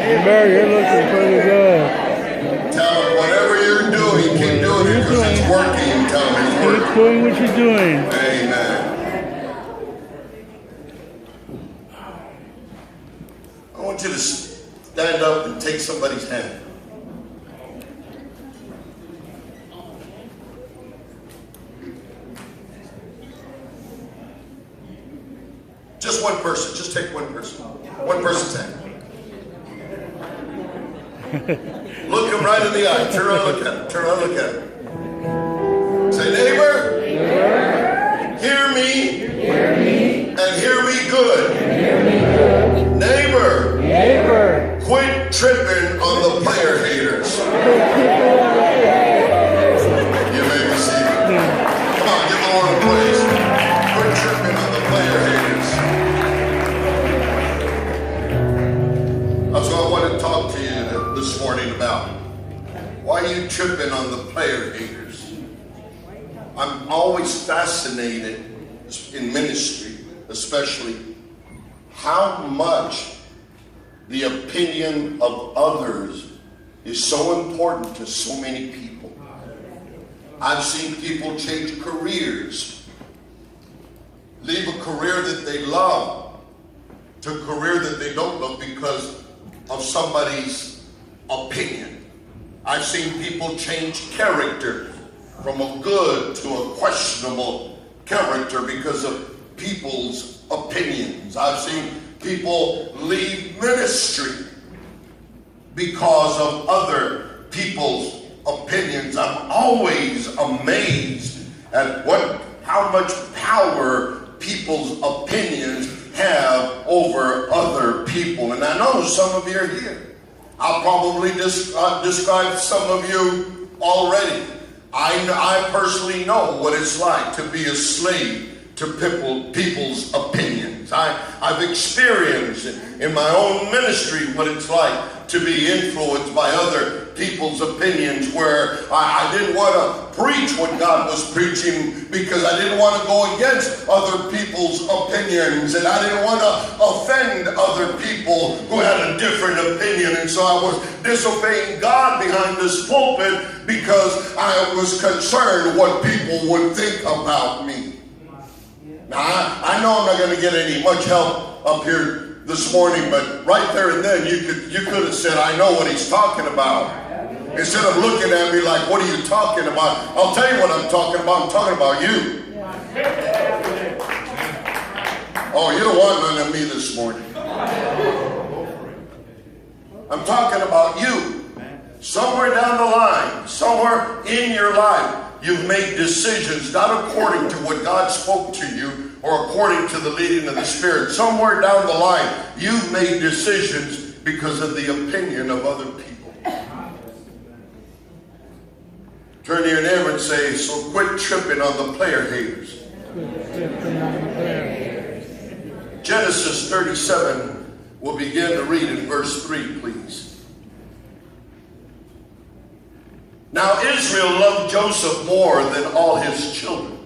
You're looking pretty good. Tell them whatever you're doing, keep doing it because it's working. Tell them it's working. Keep doing what you're doing. Amen. I want you to stand up and take somebody's hand. Just one person. Just take one person. One person's hand. Look him right in the eye. Turn around and look at him. Turn around and look at him. Say, neighbor, hear me and hear me good. Neighbor, quit tripping on the player haters. You may be seated. Come on, give the Lord a praise. Quit tripping on the player haters. That's what I want to talk to you this morning about. Why are you tripping on the player haters? I'm always fascinated in ministry, especially, how much the opinion of others is so important to so many people. I've seen people change careers, leave a career that they love to a career that they don't love because of somebody's opinion. I've seen people change character from a good to a questionable character because of people's opinions. I've seen people leave ministry because of other people's opinions. I'm always amazed at how much power people's opinions have over other people. And I know some of you are here. I'll probably describe some of you already. I personally know what it's like to be a slave to people's opinions. I've experienced in my own ministry what it's like to be influenced by other people's opinions, where I didn't want to preach what God was preaching because I didn't want to go against other people's opinions, and I didn't want to offend other people who had a different opinion. And so I was disobeying God behind this pulpit because I was concerned what people would think about me. Now, I know I'm not going to get any much help up here this morning, but right there and then you could have said, I know what he's talking about. Instead of looking at me like, what are you talking about? I'll tell you what I'm talking about. I'm talking about you. Oh, you don't want none of me this morning. I'm talking about you. Somewhere down the line, somewhere in your life, you've made decisions not according to what God spoke to you or according to the leading of the Spirit. Somewhere down the line, you've made decisions because of the opinion of other people. Turn to your neighbor and say, so quit tripping on the player haters. Genesis 37, we'll begin to read in verse 3, please. Now Israel loved Joseph more than all his children,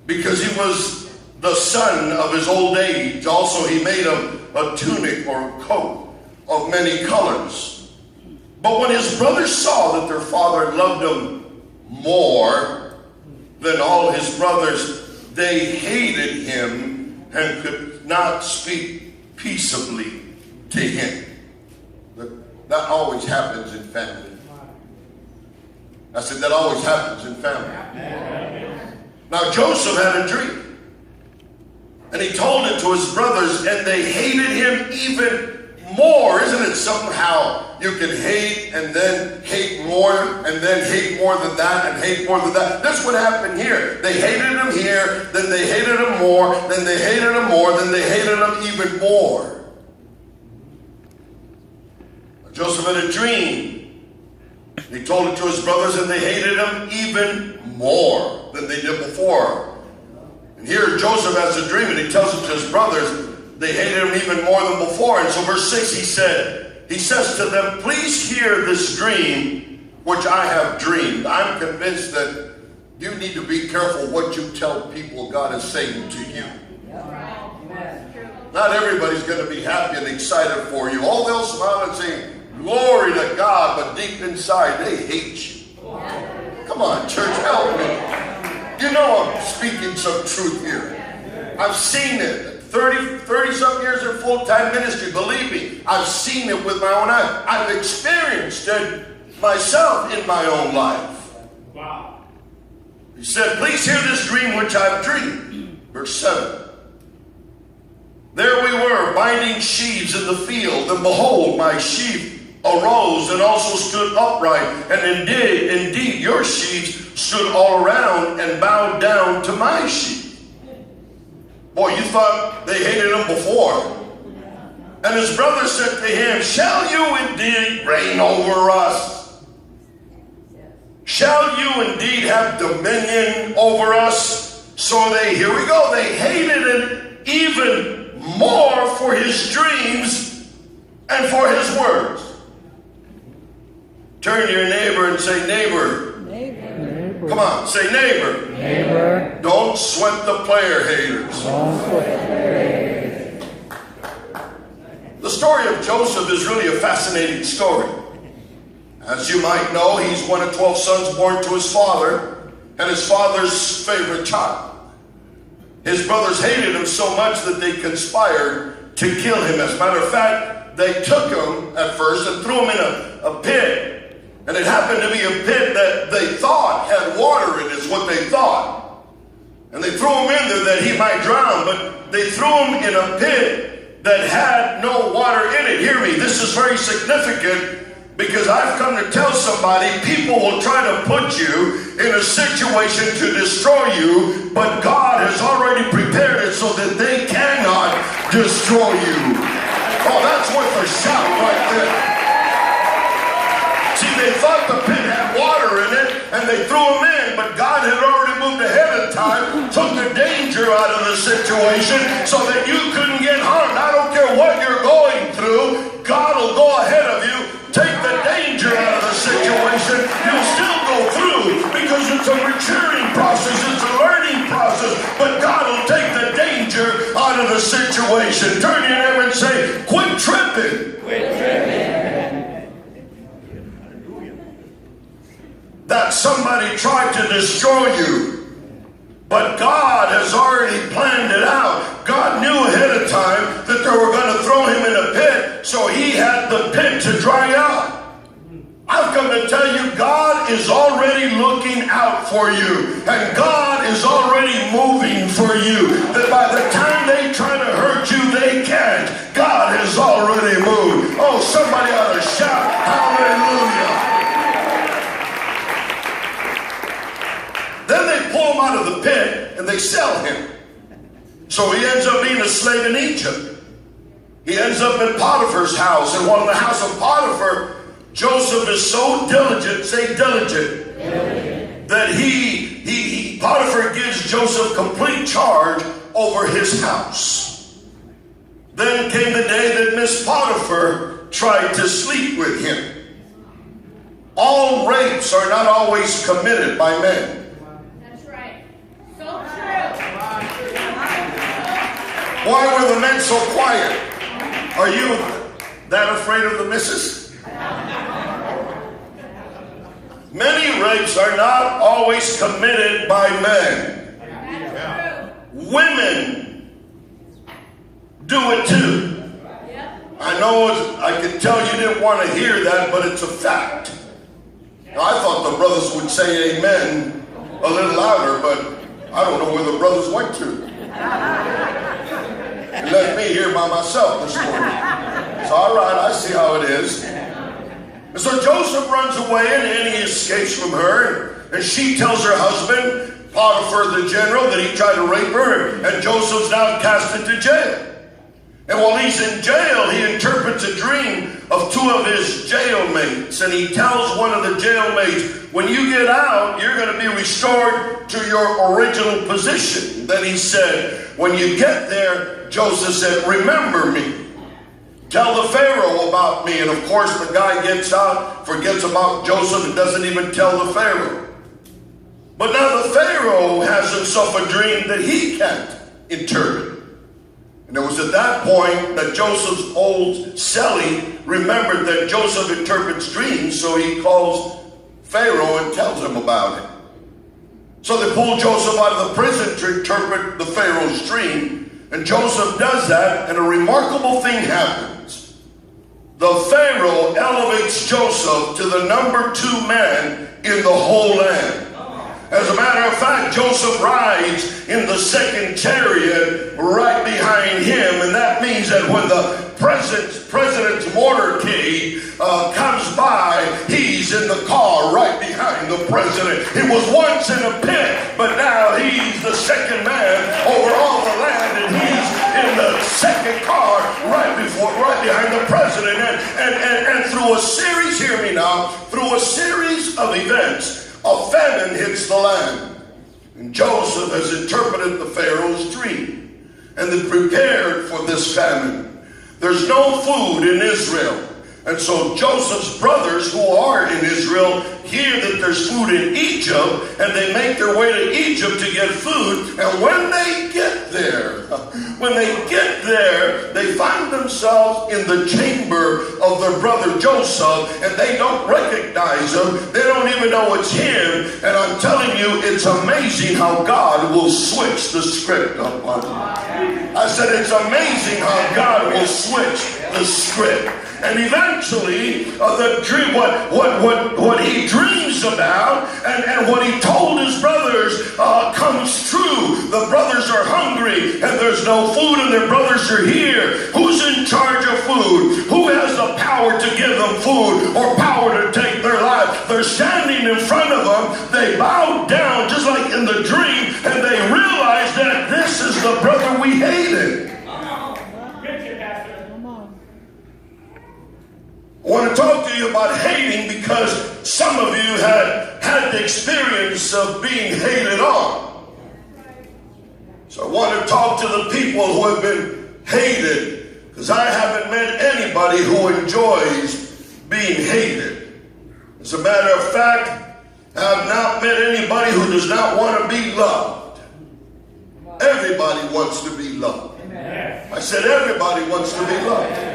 because he was the son of his old age. Also he made him a tunic or a coat of many colors. But when his brothers saw that their father loved him more than all his brothers, they hated him and could not speak peaceably to him. That always happens in family. I said, that always happens in family. Now Joseph had a dream, and he told it to his brothers, and they hated him even more. Isn't it somehow you can hate and then hate more and then hate more than that and hate more than that? That's what happened here. They hated him here, then they hated him more, then they hated him more, then they hated him even more. Joseph had a dream. He told it to his brothers, and they hated him even more than they did before. And here Joseph has a dream, and he tells it to his brothers. They hated him even more than before. And so verse 6, he says to them, please hear this dream which I have dreamed. I'm convinced that you need to be careful what you tell people God is saying to you. Not everybody's going to be happy and excited for you. Oh, they'll smile and say, glory to God, but deep inside, they hate you. Come on, church, help me. You know I'm speaking some truth here. I've seen it. 30-some years in full-time ministry. Believe me, I've seen it with my own eyes. I've experienced it myself in my own life. Wow. He said, please hear this dream which I've dreamed. Verse 7. There we were, binding sheaves in the field, and behold, my sheaf arose and also stood upright, and indeed your sheaves stood all around and bowed down to my sheaf. Boy, you thought they hated him before. And his brother said to him, shall you indeed reign over us? Shall you indeed have dominion over us? So here we go, they hated him even more for his dreams and for his words. Turn to your neighbor and say, neighbor. Neighbor. Come on, say neighbor. Neighbor. Don't sweat the player haters. Don't sweat the player haters. The story of Joseph is really a fascinating story. As you might know, he's one of 12 sons born to his father and his father's favorite child. His brothers hated him so much that they conspired to kill him. As a matter of fact, they took him at first and threw him in a pit. And it happened to be a pit that they thought had water in it, is what they thought. And they threw him in there that he might drown, but they threw him in a pit that had no water in it. Hear me, this is very significant, because I've come to tell somebody, people will try to put you in a situation to destroy you, but God has already prepared it so that they cannot destroy you. Oh, that's worth a shout right there. See, they thought the pit had water in it, and they threw him in, but God had already moved ahead of time, took the danger out of the situation so that you couldn't get harmed. I don't care what you're going through, God will go ahead of you, take the danger out of the situation. You'll still go through because it's a maturing process, it's a learning process, but God will take the danger out of the situation. Turn your neighbor and say, quit tripping. Quit tripping. That somebody tried to destroy you, but God has already planned it out. God knew ahead of time that they were going to throw him in a pit, so he had the pit to dry out. I've come to tell you, God is already looking out for you, and God is already moving for you, that by the time they try to hurt you, they can't. God has already moved. Oh, somebody ought to shout, hallelujah. Then they pull him out of the pit and they sell him. So he ends up being a slave in Egypt. He ends up in Potiphar's house. And while in the house of Potiphar, Joseph is so diligent, say diligent, that Potiphar gives Joseph complete charge over his house. Then came the day that Miss Potiphar tried to sleep with him. All rapes are not always committed by men. Why were the men so quiet? Are you that afraid of the missus? Many rapes are not always committed by men. Women do it too. I know I can tell you didn't want to hear that, but it's a fact. Now, I thought the brothers would say amen a little louder, but I don't know where the brothers went to. He left me here by myself this morning. It's all right, I see how it is. And so Joseph runs away and he escapes from her. And she tells her husband, Potiphar the general, that he tried to rape her. And Joseph's now cast into jail. And while he's in jail, he interprets a dream of two of his jailmates. And he tells one of the jailmates, when you get out, you're going to be restored to your original position. Then he said, when you get there, Joseph said, remember me. Tell the Pharaoh about me. And of course, the guy gets out, forgets about Joseph, and doesn't even tell the Pharaoh. But now the Pharaoh has himself a dream that he can't interpret. And it was at that point that Joseph's old cellie remembered that Joseph interprets dreams, so he calls Pharaoh and tells him about it. So they pull Joseph out of the prison to interpret the Pharaoh's dream, and Joseph does that, and a remarkable thing happens. The Pharaoh elevates Joseph to the number 2 man in the whole land. As a matter of fact, Joseph rides in the second chariot right behind him, and that means that when the president's motorcade comes by, he's in the car right behind the president. He was once in a pit, but now he's the second man over all the land, and he's in the second car right behind the president. And through a series, hear me now, through a series of events, a famine hits the land. And Joseph has interpreted the Pharaoh's dream, and they prepared for this famine. There's no food in Israel. And so Joseph's brothers who are in Israel hear that there's food in Egypt, and they make their way to Egypt to get food. And when they get there, they find themselves in the chamber of their brother Joseph, and they don't recognize him. They don't even know it's him. And I'm telling you, it's amazing how God will switch the script up on you. I said it's amazing how God will switch the script. And eventually, the dream, what he dreams about and what he told his brothers comes true. The brothers are hungry and there's no food, and their brothers are here. Who's in charge of food? Who has the power to give them food or power to take their life? They're standing in front of them. They bow down just like in the dream, and they realize that this is the brother we hated. I want to talk to you about hating, because some of you had the experience of being hated on. So I want to talk to the people who have been hated, because I haven't met anybody who enjoys being hated. As a matter of fact, I have not met anybody who does not want to be loved. Everybody wants to be loved. I said everybody wants to be loved.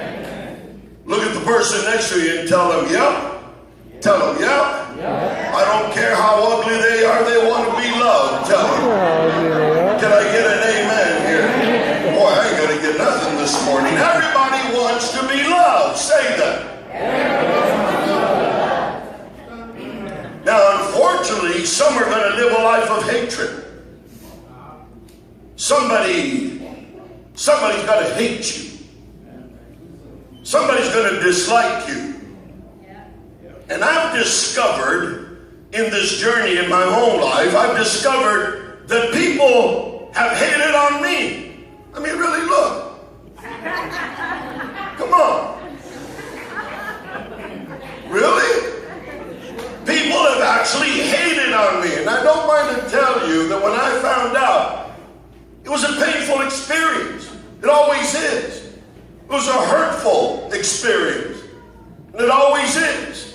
Look at the person next to you and tell them, yep. Tell them, yep. I don't care how ugly they are, they want to be loved. Tell them. Can I get an amen here? Boy, I ain't going to get nothing this morning. Everybody wants to be loved. Say that. Now, unfortunately, some are going to live a life of hatred. Somebody's got to hate you. Somebody's going to dislike you. And I've discovered in this journey in my own life, I've discovered that people have hated on me. I mean, really, look. Come on. Really? People have actually hated on me. And I don't mind to tell you that when I found out, it was a painful experience. It always is. It was a hurtful experience. And it always is.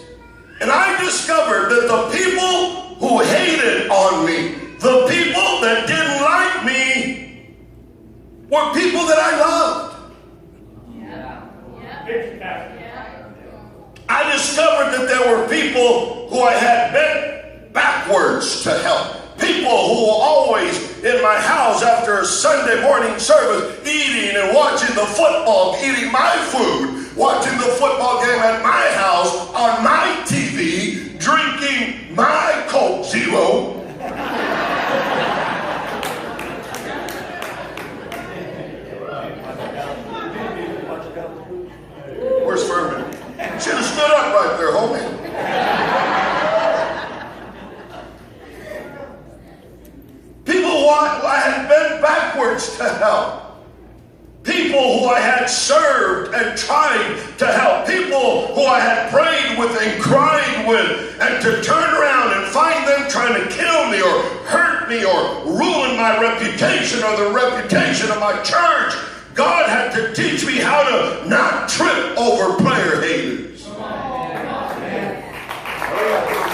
And I discovered that the people who hated on me, the people that didn't like me, were people that I loved. I discovered that there were people who I had bent backwards to help. People who were always in my house after a Sunday morning service, eating and watching the football, eating my food, watching the football game at my house, on my TV, drinking my Coke Zero. Where's Furman? Should have stood up right there, homie. People who I had bent backwards to help. People who I had served and tried to help. People who I had prayed with and cried with. And to turn around and find them trying to kill me or hurt me or ruin my reputation or the reputation of my church. God had to teach me how to not trip over player haters.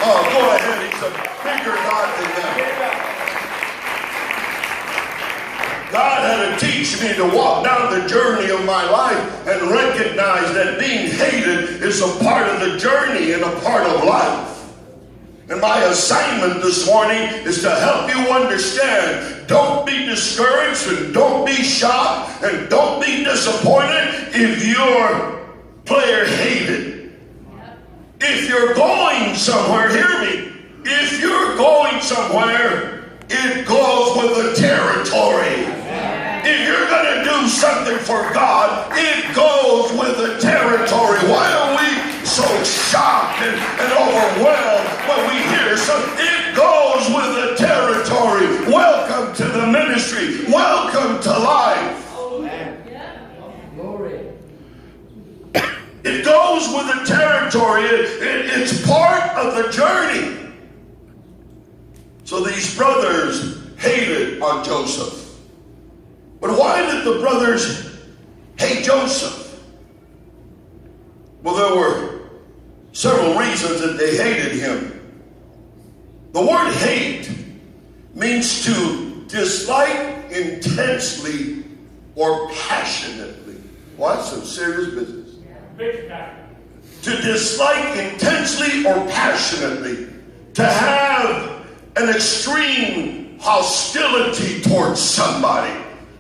Oh, go ahead. He's a bigger God than that. God had to teach me to walk down the journey of my life and recognize that being hated is a part of the journey and a part of life. And my assignment this morning is to help you understand. Don't be discouraged and don't be shocked and don't be disappointed if your player hated. If you're going somewhere, hear me. If you're going somewhere, it goes with the territory. If you're going to do something for God, it goes with the territory. Why are we so shocked and overwhelmed when we hear something? It goes with the territory. Welcome to the ministry. Welcome to life. It goes with the territory. It's part of the journey. So these brothers hated on Joseph. But why did the brothers hate Joseph? Well, there were several reasons that they hated him. The word hate means to dislike intensely or passionately. Well, that's some serious business. To dislike intensely or passionately. To have an extreme hostility towards somebody.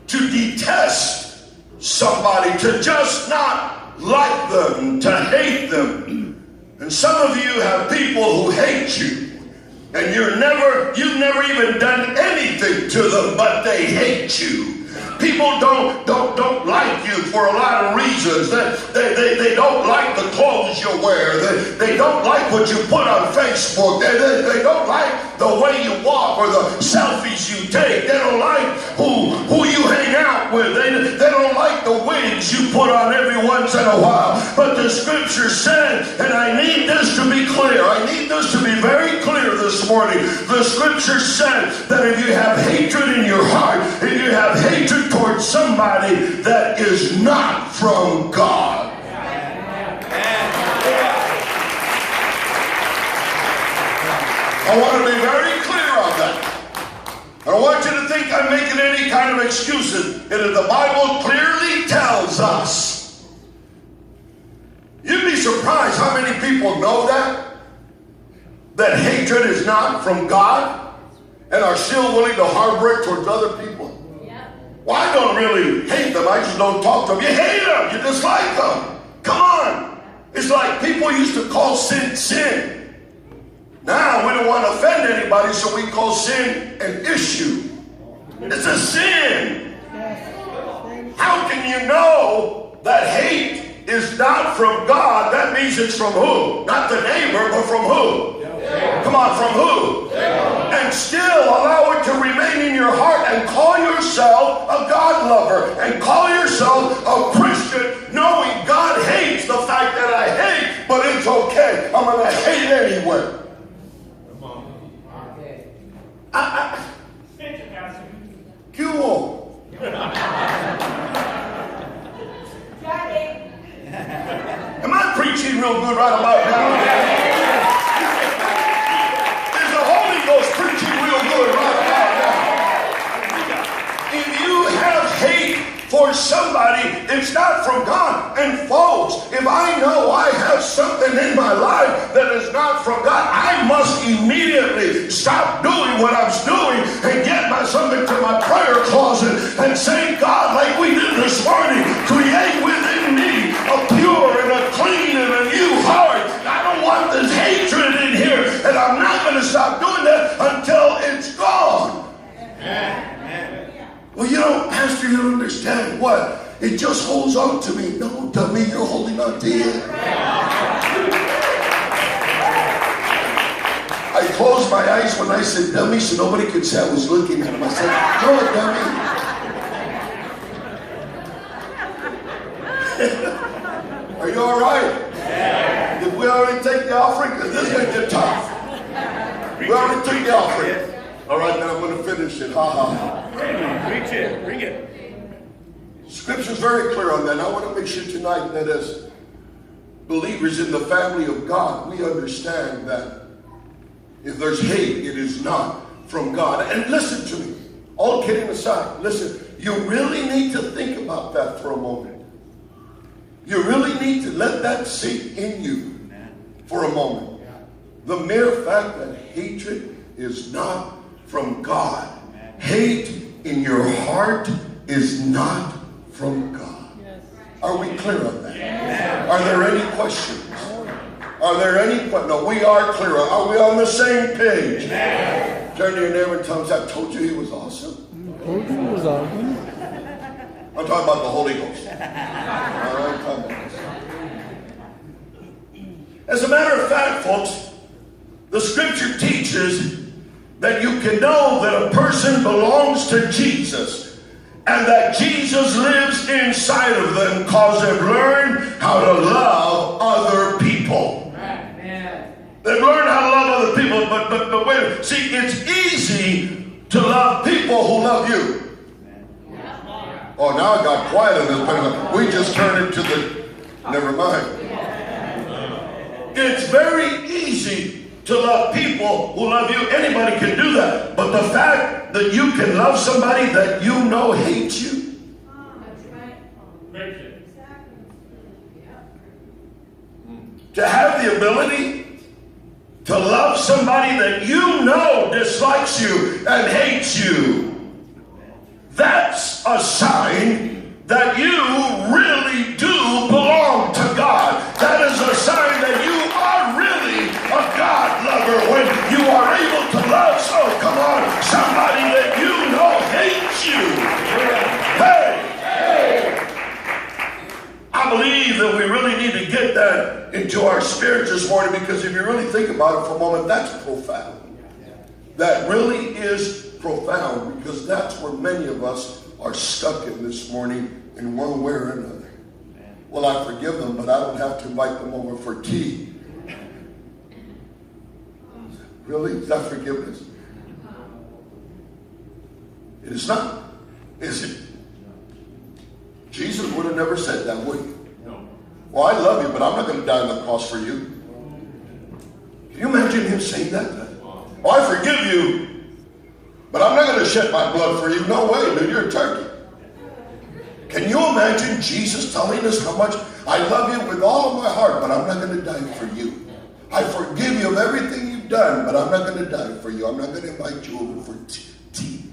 To detest somebody. To just not like them. To hate them. And some of you have people who hate you. And you've never even done anything to them, but they hate you. People don't like you for a lot of reasons. They don't like the clothes you wear. They don't like what you put on Facebook. They don't like the way you walk or the selfies you take. They don't like who you hang out with. They don't like the wigs you put on every once in a while. But the scripture said, and I need this to be clear. I need this to be very clear this morning. The scripture said that if you have hatred in your heart, if you have hatred towards somebody, that is not from God. I want to be very clear on that. I don't want you to think I'm making any kind of excuses. The Bible clearly tells us. You'd be surprised how many people know that hatred is not from God and are still willing to harbor it towards other people. Well, I don't really hate them. I just don't talk to them. You hate them. You dislike them. Come on. It's like people used to call sin, sin. Now we don't want to offend anybody, so we call sin an issue. It's a sin. How can you know that hate is not from God? That means it's from who? Not the neighbor, but from who? Come on, from who? And still allow it to remain in your heart and call yourself a God lover and call yourself a Christian, knowing God hates the fact that I hate, but it's okay. I'm going to hate anyway. Cool. Am I preaching real good right about now? Preaching real good right about now. If you have hate for somebody, it's not from God. And folks, if I know I have something in my life that is not from God, I must immediately stop doing what I'm doing and get myself into my prayer closet and say, God, like we did this morning, create within me a pure and a clean and a new heart. I don't want this hatred in here, and I'm not going to stop doing that until it's gone. Well, you know, Pastor, you don't understand what? It just holds on to me. No, dummy, you're holding on to it. I closed my eyes when I said dummy so nobody could say I was looking at him. I said, no, dummy. Are you all right? Did we already take the offering? Because this is going to get tough. We already took the offering. All right, now I'm going to finish it. Ha ha. Preach it. Bring it. Scripture's very clear on that. I want to make sure tonight that as believers in the family of God, we understand that if there's hate, it is not from God. And listen to me. All kidding aside, listen. You really need to think about that for a moment. You really need to let that sink in you for a moment. The mere fact that hatred is not from God. Hate in your heart is not from God. Are we clear on that? Are there any questions? Are there any questions? No, we are clear. Are we on the same page? Turn to your neighbor and tell him, I told you he was awesome. I told you it was awesome. I'm talking about the Holy Ghost. All right, I'm talking about this. As a matter of fact, folks, the scripture teaches that you can know that a person belongs to Jesus and that Jesus lives inside of them because they've learned how to love other people. They've learned how to love other people, but wait a minute. See, it's easy to love people who love you. Oh, now it got quiet in this place. We just turned it to the, never mind. It's very easy to love people who love you. Anybody can do that. But the fact that you can love somebody that you know hates you. To have the ability to love somebody that you know dislikes you and hates you. That's a sign that you really do belong to God. That is a sign that you are really a God lover when you are able to love, so come on, somebody that you know hates you. Hey! I believe that we really need to get that into our spirits this morning, because if you really think about it for a moment, that's profound. That really is profound, because that's where many of us are stuck in this morning in one way or another. Well, I forgive them, but I don't have to invite them over for tea. Really? Is that forgiveness? It is not. Is it? Jesus would have never said that, would he? No. Well, I love you, but I'm not going to die on the cross for you. Can you imagine him saying that? Oh, I forgive you, but I'm not going to shed my blood for you. No way, dude. You're a turkey. Can you imagine Jesus telling us how much I love you with all of my heart, but I'm not going to die for you. I forgive you of everything you've done, but I'm not going to die for you. I'm not going to invite you over for tea.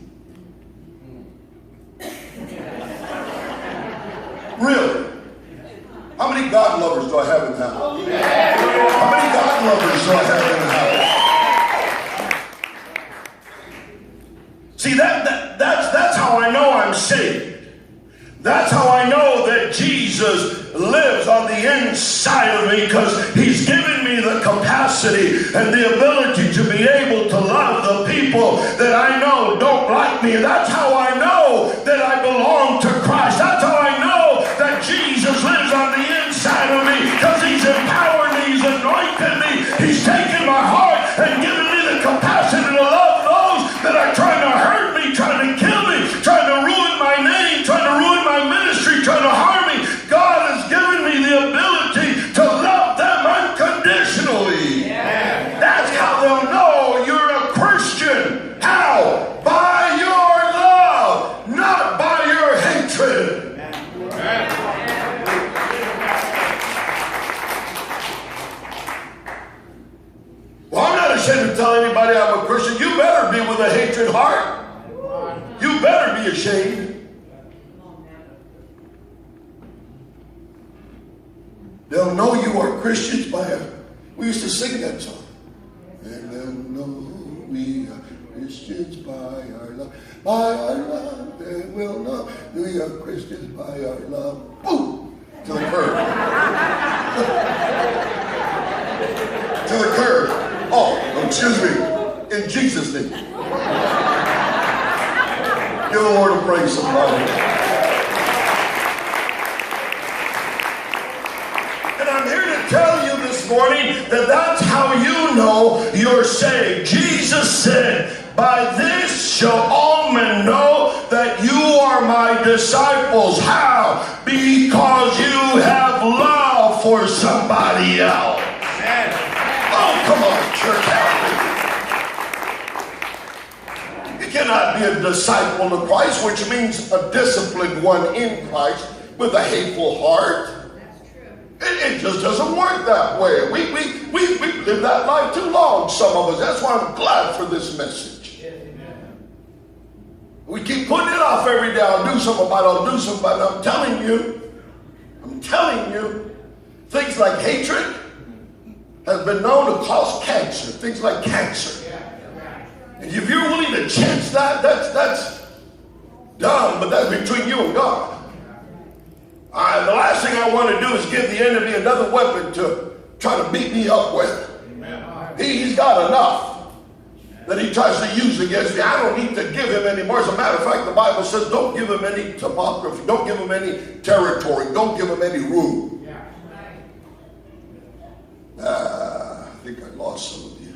Really? How many God lovers do I have in the house? How many God lovers do I have in the house? See, that's how I know I'm saved. That's how I know that Jesus lives on the inside of me, because he's given me the capacity and the ability to be able to love the people that I know don't like me. That's how I know that I belong to Christ. That's how I know that Jesus lives on the inside of me, because he's empowered me, he's anointed me, he's taken my heart and given me the capacity to love those that are trying to hurt me, trying to kill me, trying to ruin my name, trying to ruin my ministry, trying to harm me. God has given me the ability to love them unconditionally. Yeah. That's how they'll know you're a Christian. How? By your love, not by your hatred. Well, I'm not ashamed to tell anybody I'm a Christian. You better be with a hatred heart. You better be ashamed. They'll know you are Christians by we used to sing that song. And they'll know we are Christians by our love. By our love, they will know we are Christians by our love. Boom! To the curb. To the curb. Oh, excuse me. In Jesus' name. Give the Lord a praise, somebody. And I'm here to tell you this morning that that's how you know you're saved. Jesus said, by this shall all men know that you are my disciples. How? Because you have love for somebody else. Oh, come on, church. You cannot be a disciple of Christ, which means a disciplined one in Christ, with a hateful heart. It just doesn't work that way. We lived that life too long, some of us. That's why I'm glad for this message. We keep putting it off every day. I'll do something about it. I'll do something about it. I'm telling you, things like hatred has been known to cause cancer. Things like cancer. And if you're willing to chance that, that's dumb, but that's between you and God. The last thing I want to do is give the enemy another weapon to try to beat me up with. He's got enough that he tries to use against me. I don't need to give him any more. As a matter of fact, the Bible says don't give him any topography. Don't give him any territory. Don't give him any room. I think I lost some of you.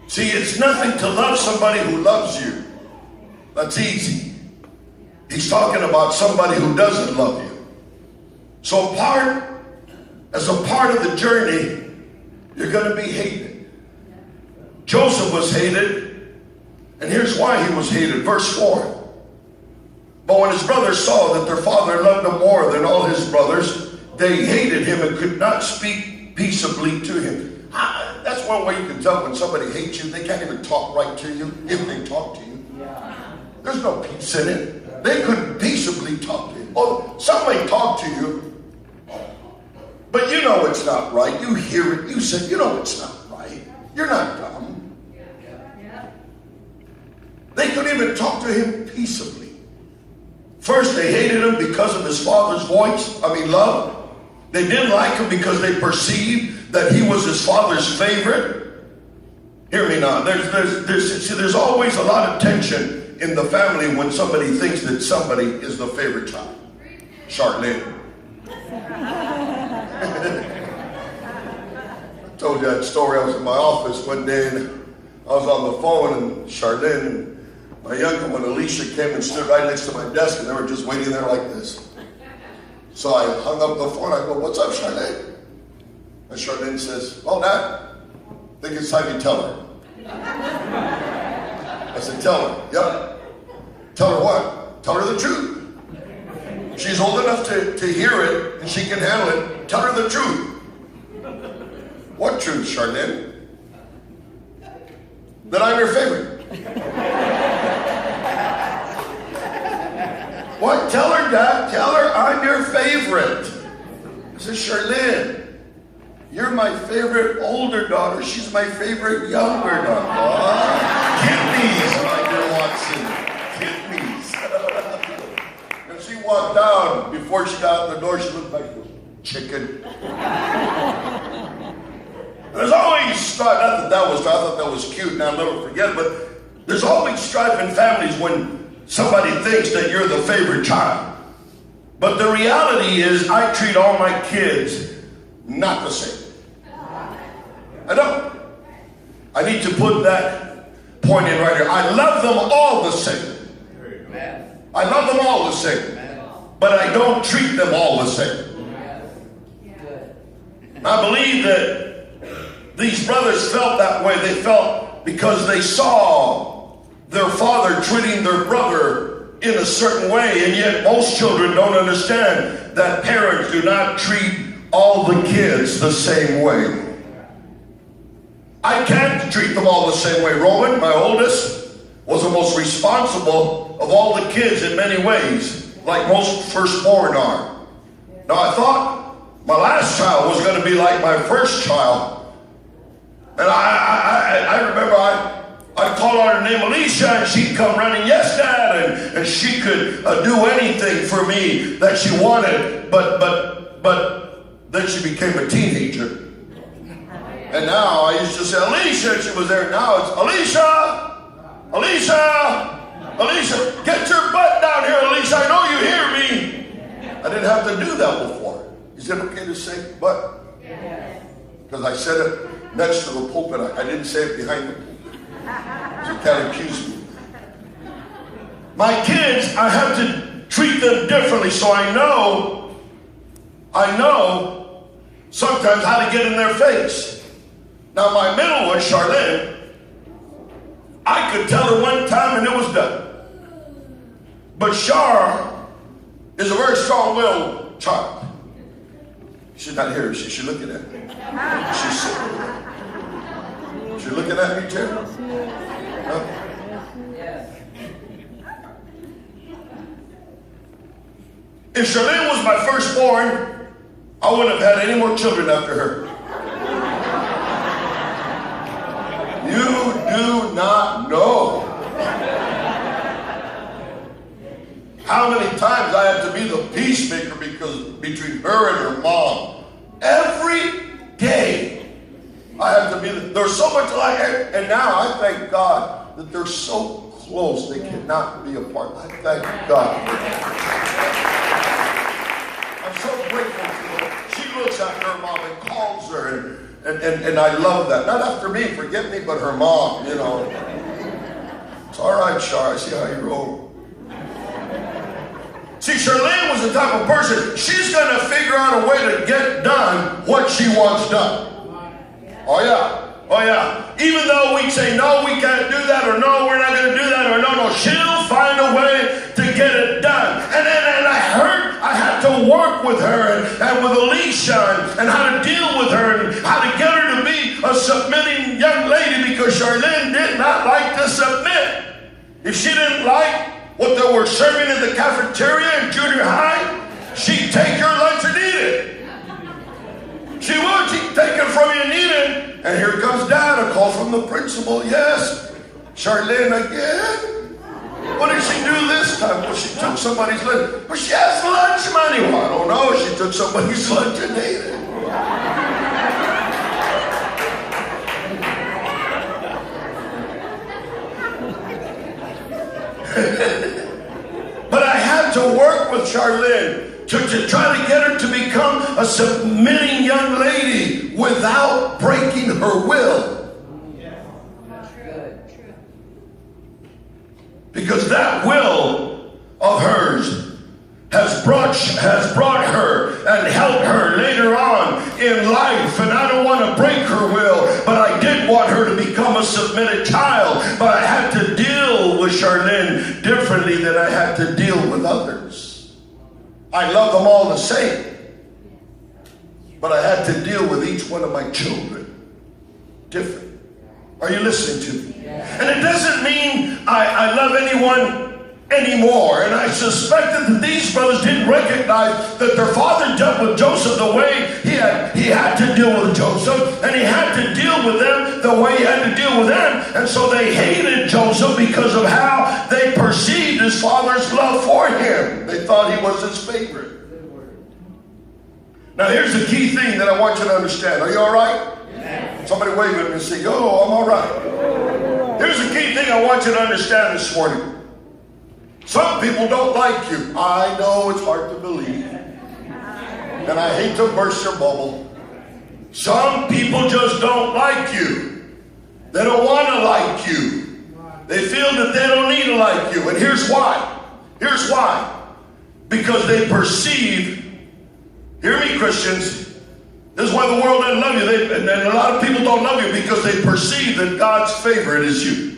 See, it's nothing to love somebody who loves you. That's easy. He's talking about somebody who doesn't love you. So as a part of the journey, you're going to be hated. Joseph was hated, and here's why he was hated. Verse 4. But when his brothers saw that their father loved him more than all his brothers, they hated him and could not speak peaceably to him. That's one way you can tell when somebody hates you. They can't even talk right to you if they talk to you. There's no peace in it. They couldn't peaceably talk to you. Oh, somebody talk to you, but you know it's not right. You hear it. You say, you know it's not right. You're not dumb. They couldn't even talk to him peaceably. First, they hated him because of his father's love. They didn't like him because they perceived that he was his father's favorite. Hear me now. There's always a lot of tension in the family when somebody thinks that somebody is the favorite child. Charley. I told you that story. I was in my office one day and I was on the phone, and Charley and my younger one, Alicia, came and stood right next to my desk, and they were just waiting there like this. So I hung up the phone. I go, "What's up, Charley?" And Charley says, "Oh, Dad, I think it's time you tell her." I said, "Tell her." "Yep." "Tell her what?" "Tell her the truth. She's old enough to hear it and she can handle it. Tell her the truth." "What truth, Charlene?" "That I'm your favorite." "What? Tell her, Dad. Tell her I'm your favorite." I said, "Charlene, you're my favorite older daughter. She's my favorite younger daughter." "Oh, kidneys, my dear Watson. Kidneys." And she walked down. Before she got out the door, she looked like a chicken. There's always strife. Not that I thought that was cute, and I'll never forget it, but there's always strife in families when somebody thinks that you're the favorite child. But the reality is, I treat all my kids not the same. I don't. I need to put that point in right here. I love them all the same. I love them all the same. But I don't treat them all the same. I believe that these brothers felt that way. They felt because they saw their father treating their brother in a certain way, and yet most children don't understand that parents do not treat all the kids the same way. I can't treat them all the same way. Roman, my oldest, was the most responsible of all the kids in many ways, like most firstborn are. Now I thought my last child was going to be like my first child. And I remember I'd call on her name Alicia, and she'd come running, "Yes, Dad," and she could do anything for me that she wanted, but then she became a teenager. And now I used to say Alicia, and she was there. Now it's Alicia, Alicia, Alicia, get your butt down here, Alicia, I know you hear me. I didn't have to do that before. Is it okay to say but? Because I said it next to the pulpit. I didn't say it behind the pulpit. So you can't accuse me. My kids, I have to treat them differently, so I know sometimes how to get in their face. Now my middle one, Charlene, I could tell her one time and it was done. But Shar is a very strong-willed child. She's not here. She's looking at me. She's sitting there. She's looking at me, Terry? Huh? If Charlene was my firstborn, I wouldn't have had any more children after her. You do not know how many times I had to be the peacemaker because between her and her mom. Every day I had to be there's so much like it. And now I thank God that they're so close they cannot be apart. I thank God. I'm so grateful to her. She looks at her mom and calls her and I love that. Not after me, forget me, but her mom, you know. It's all right, Char, I see how you roll. See, Charlene was the type of person, she's going to figure out a way to get done what she wants done. Oh, yeah. Oh, yeah. Even though we say, no, we can't do that, or no, we're not going to do that, or no, she'll find a way to get it done. And I heard I had to work with her and with Alicia and how to deal with her and how to get her to be a submitting young lady because Charlene did not like to submit. If she didn't like what they were serving in the cafeteria in junior high, she'd take your lunch and eat it. She would. She'd take it from you and eat it. And here comes Dad, a call from the principal. Yes, Charlene again? What did she do this time? Well, she took somebody's lunch. But she has lunch money. Well, I don't know. She took somebody's lunch and ate it. But I had to work with Charlene to try to get her to become a submitting young lady without breaking her will. Because that will of hers has brought her and helped her later on in life. And I don't want to break her will, but I did want her to become a submitted child. But I had to deal with Charlene differently than I had to deal with others. I love them all the same. But I had to deal with each one of my children different. Are you listening to me? And it doesn't mean I love anyone anymore. And I suspected that these brothers didn't recognize that their father dealt with Joseph the way he had to deal with Joseph, and he had to deal with them the way he had to deal with them. And so they hated Joseph because of how they perceived his father's love for him. They thought he was his favorite. Now here's the key thing that I want you to understand. Are you all right? Yes. Somebody wave at me and say, oh, I'm all right. Here's the key thing I want you to understand this morning. Some people don't like you. I know it's hard to believe. And I hate to burst your bubble. Some people just don't like you. They don't want to like you. They feel that they don't need to like you. And here's why. Here's why. Because they perceive, hear me, Christians, this is why the world doesn't love you. And a lot of people don't love you because they perceive that God's favorite is you.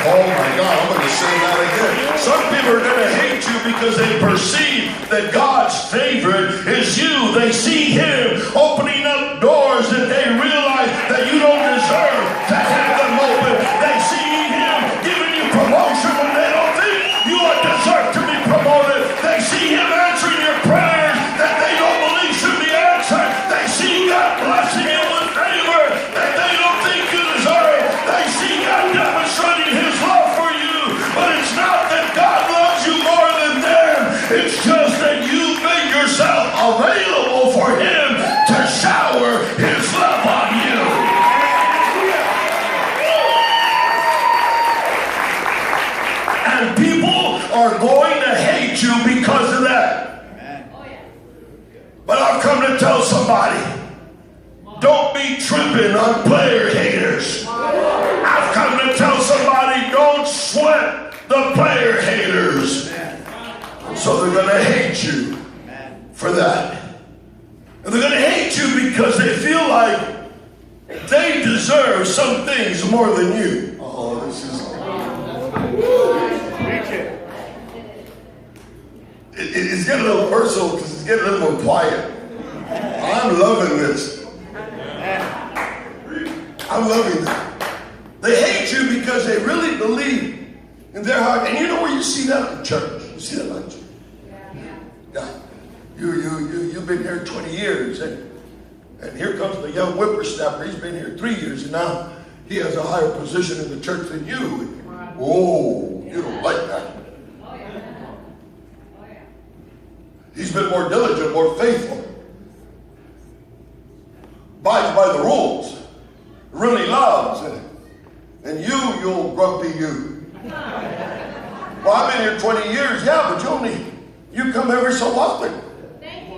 Oh my God, I'm going to say that again. Some people are going to hate you because they perceive that God's favorite is you. They see Him opening up doors that they realize that you don't deserve to have them open. They see Him giving you promotion when they don't think you deserve to be promoted. They see Him answering your prayers that they don't believe should be answered. They see God blessing you with favor that they don't think you deserve. They see God demonstrating His love for you. But it's not that God loves you more than them. It's just that you make yourself available for Him to shower His love on you. And people are going to hate you because of that. But I've come to tell somebody, don't be tripping on player haters. I've come to tell somebody, don't sweat the player haters. So they're going to hate you for that. And they're going to hate you because they feel like they deserve some things more than you. Oh, this is... It's getting a little personal because it's getting a little more quiet. I'm loving this. I'm loving that. They hate you because they really believe in their heart. And you know where you see that in church? You see that in church? Yeah. You've been here 20 years, and here comes the young whippersnapper. He's been here 3 years, and now he has a higher position in the church than you. Oh, you don't like that. He's been more diligent, more faithful. Abides by the rules. Really loves. And you'll grumpy you. Well, I've been here 20 years. Yeah, but you come every so often. Thank you.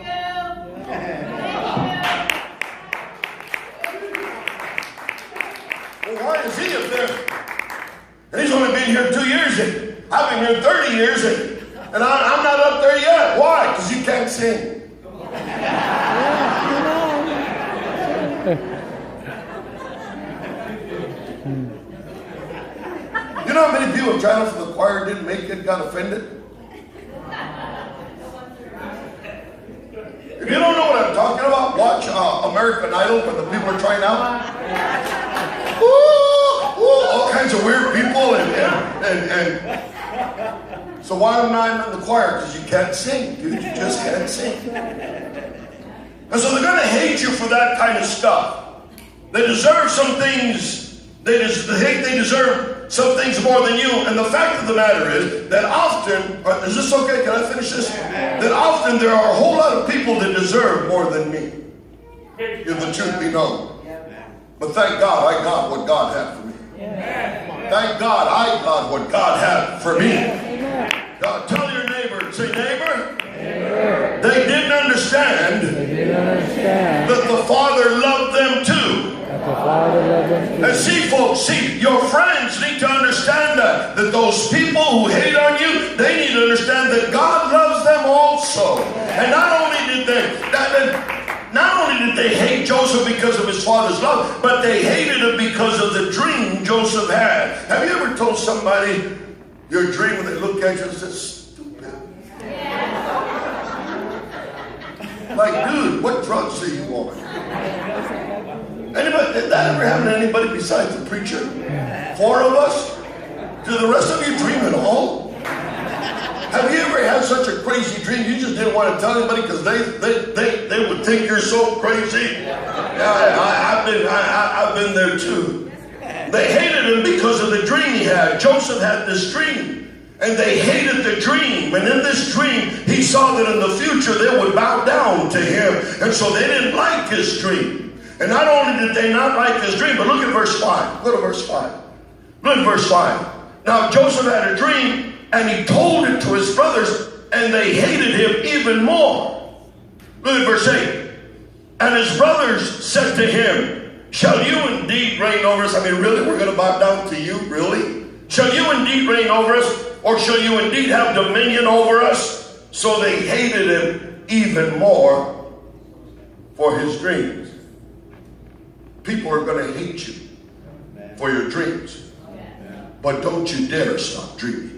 Well, why is he up there? And he's only been here 2 years. And I've been here 30 years. And I'm not up there yet. Why? Because you can't sing. You know how many people tried out for the choir, didn't make it, got offended? If you don't know what I'm talking about, watch American Idol when the people are trying out. All kinds of weird people and so why am I in the choir? Because you can't sing, dude. You just can't sing. And so they're going to hate you for that kind of stuff. They deserve some things. They deserve some things more than you. And the fact of the matter is that often, is this okay? Can I finish this? That often there are a whole lot of people that deserve more than me. If the truth be known. But thank God I got what God had for me. Thank God I got what God had for me. God, tell your neighbor, say neighbor, they didn't understand that the Father loved them too. And see, folks, your friends need to understand that those people who hate on you, they need to understand that God loves them also. And not only did they hate Joseph because of his father's love, but they hated him because of the dream Joseph had. Have you ever told somebody your dream and they look at you and say, stupid? Like, dude, what drugs are you on? Anybody, did that ever happen to anybody besides the preacher? 4 of us? Do the rest of you dream at all? Have you ever had such a crazy dream you just didn't want to tell anybody because they would think you're so crazy? Yeah, I've been there too. They hated him because of the dream he had. Joseph had this dream, and they hated the dream. And in this dream, he saw that in the future they would bow down to him, and so they didn't like his dream. And not only did they not like his dream, but look at verse 5. Go to verse 5. Look at verse 5. Now Joseph had a dream, and he told it to his brothers, and they hated him even more. Look at verse 8. And his brothers said to him, shall you indeed reign over us? I mean, really, we're going to bow down to you? Really? Shall you indeed reign over us? Or shall you indeed have dominion over us? So they hated him even more for his dreams. People are going to hate you for your dreams. But don't you dare stop dreaming.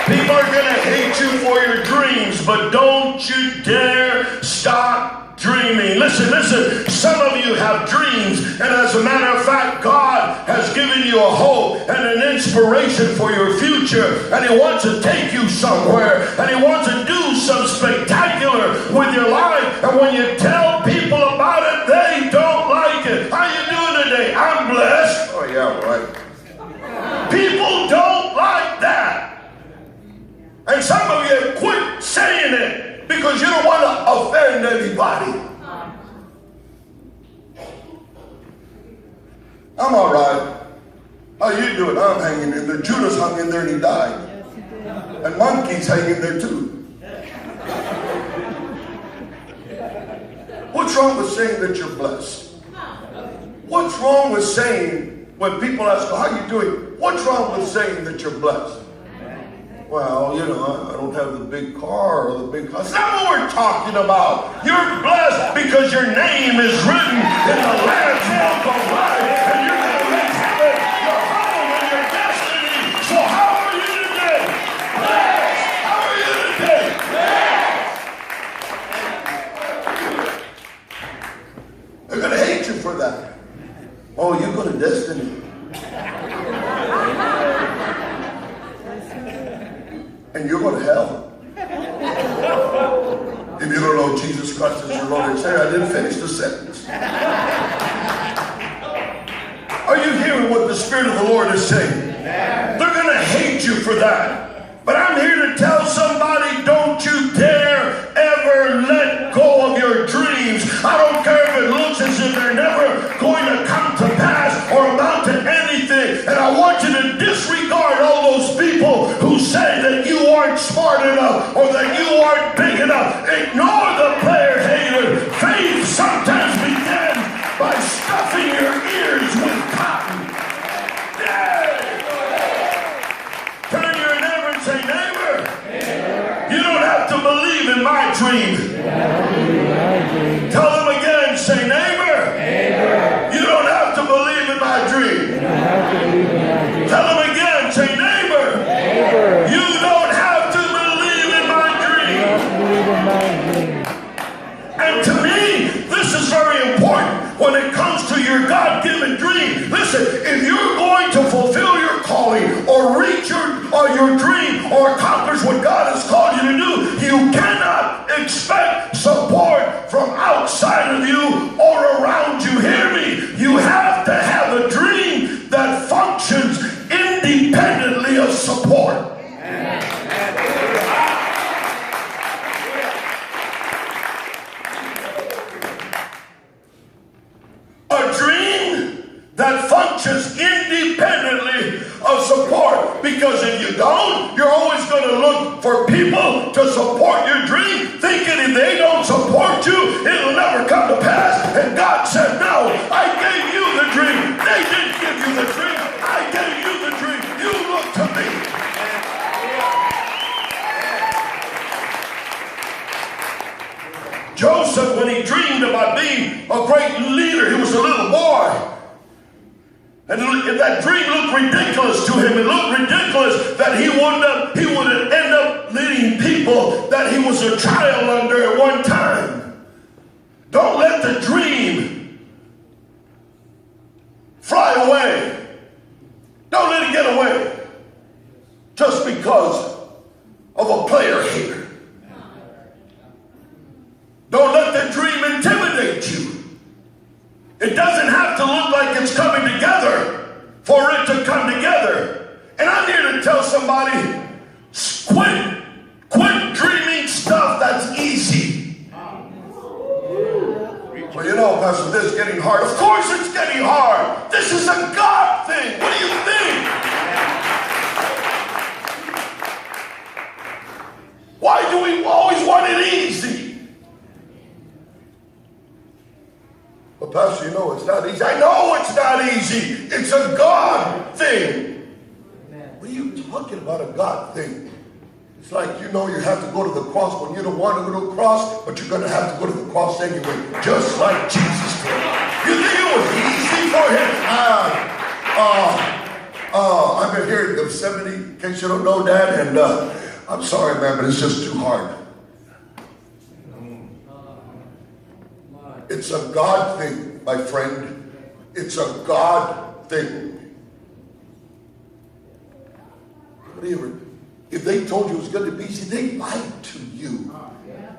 People are going to hate you for your dreams, but don't you dare stop dreaming. Listen, some of you have dreams, and as a matter of fact, God has given you a hope and an inspiration for your future, and he wants to take you somewhere, and he wants to do some spectacular with your life, and when you tell people about it, they don't like it. How you doing today? I'm blessed. Oh yeah, right. People don't like that. And some of you quit saying it because you don't want to offend anybody. I'm all right. How you doing? I'm hanging in there. Judas hung in there and he died. And monkeys hang in there too. What's wrong with saying that you're blessed? What's wrong with saying, when people ask, how are you doing? What's wrong with saying that you're blessed? Well, you know, I don't have the big car or the big house. That's not what we're talking about. You're blessed because your name is written in the Lamb's Book of Life, and you're going to make heaven your home and your destiny. So how are you today? Blessed. How are you today? Blessed. They're going to hate you for that. Oh, you go to destiny. And you're going to hell. If you don't know Jesus Christ as your Lord and Savior, I didn't finish the sentence. Are you hearing what the Spirit of the Lord is saying? They're going to hate you for that. But I'm here to tell somebody, don't you dare ever let go of your dreams. I don't care if it looks as if they're never going to come to pass or amount to anything. And I want you to disregard all those people who say that you aren't smart enough or that you aren't big enough. Ignore the player hater. Faith sometimes begins by stuffing your ears with cotton. Yeah. Turn your neighbor and say, neighbor, you don't have to believe in my dream. Tell them again, say, neighbor, you don't have to believe in my dream. Tell them again, say, neighbor, you don't have to believe in my dream. And to me, this is very important when it comes to your God-given dream. Listen, if you're going to fulfill your calling or reach your dream or accomplish what God has called you to do, you cannot expect support from outside of you or around you. Hear me. You have to have a dream that functions independently of support. A dream that functions independently of support. Because if you don't, you're always going to look for people to support your dream, thinking if they don't support you, it'll never come to pass. And God said, no, I gave you the dream. They didn't give you the dream. I gave you the dream. You look to me. Joseph, when he dreamed about being a great leader, he was a little boy. And that dream looked ridiculous to him. It looked ridiculous that he would end up leading people that he was a child under at one time. Don't let the dream fly away. Don't let it get away just because of a player hater. Don't let the dream intimidate you. It doesn't have to look like it's coming together for it to come together. And I'm here to tell somebody, quit dreaming stuff that's easy. Well, you know, Pastor, this is getting hard. Of course it's getting hard. This is a God thing. What do you think? Why do we always want it easy? But Pastor, you know it's not easy. I know it's not easy. It's a God thing. What are you talking about, a God thing? It's like, you know, you have to go to the cross when you don't want to go to the cross, but you're going to have to go to the cross anyway, just like Jesus did. You think it was easy for him? I've been here at the 70, in case you don't know that, and I'm sorry, man, but it's just too hard. It's a God thing, my friend. It's a God thing. If they told you it was going to be easy, they lied to you.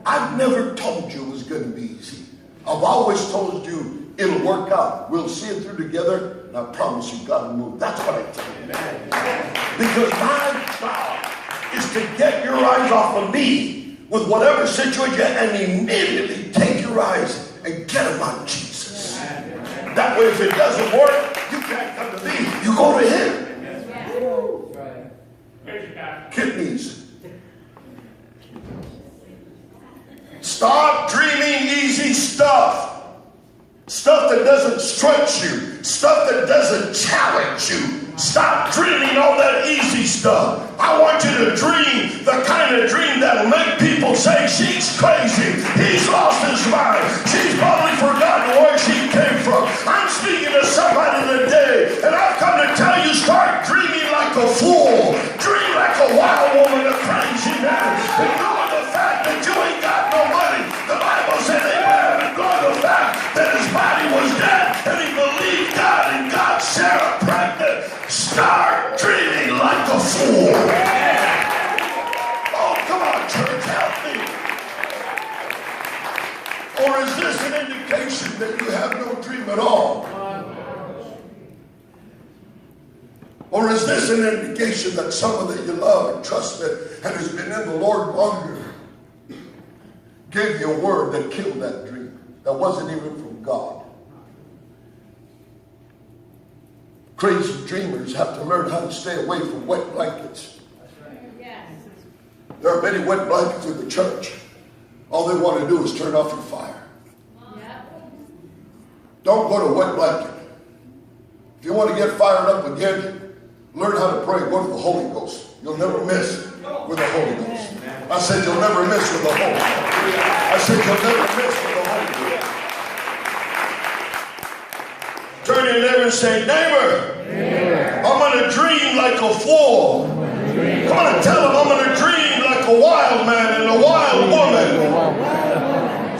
I've never told you it was going to be easy. I've always told you it'll work out. We'll see it through together, and I promise you God will move. That's what I tell you. Because my job is to get your eyes off of me with whatever situation and immediately take your eyes and get them on Jesus. That way, if it doesn't work, you can't come to me. You go to him. Kidneys. Stop dreaming easy stuff. Stuff that doesn't stretch you. Stuff that doesn't challenge you. Stop dreaming all that easy stuff. I want you to dream the kind of dream that'll make people say she's crazy. He's lost his mind. She's probably forgotten where she came from. I'm speaking to somebody today, and I've come to tell you, start dreaming like a fool. Dream like a wild woman, a crazy man. Ignore the fact that you ain't got no money. The Bible said Abraham ignored the fact that his body was dead, and he believed God, and got Sarah pregnant. Start dreaming like a fool. Oh, come on, church, help me. Or is this an indication that you have no dream at all? Or is this an indication that someone that you love and trusted and has been in the Lord longer gave you a word that killed that dream, that wasn't even from God? Crazy dreamers have to learn how to stay away from wet blankets. There are many wet blankets in the church. All they want to do is turn off your fire. Don't go to a wet blanket. If you want to get fired up again, learn how to pray. Go to the Holy Ghost. You'll never miss with the Holy Ghost. I said you'll never miss with the Holy Ghost. I said you'll never miss with the Holy Ghost. Turn to your neighbor and say, neighbor, I'm going to dream like a fool. Come on and tell him I'm going to dream like a wild man and a wild woman.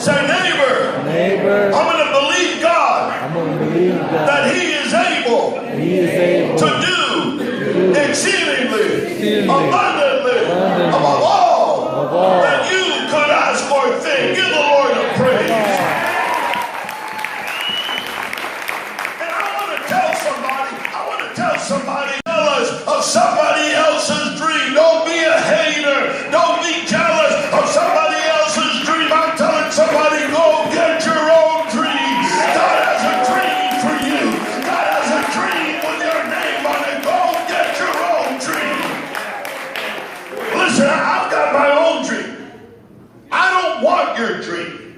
Say, neighbor, I'm going to believe God that He is able to do exceedingly, abundantly, above all that you could ask for a thing. Give the Lord a praise. Somebody jealous of somebody else's dream. Don't be a hater. Don't be jealous of somebody else's dream. I'm telling somebody, go get your own dream. God has a dream for you. God has a dream with your name on it. Go get your own dream. Listen, I've got my own dream. I don't want your dream.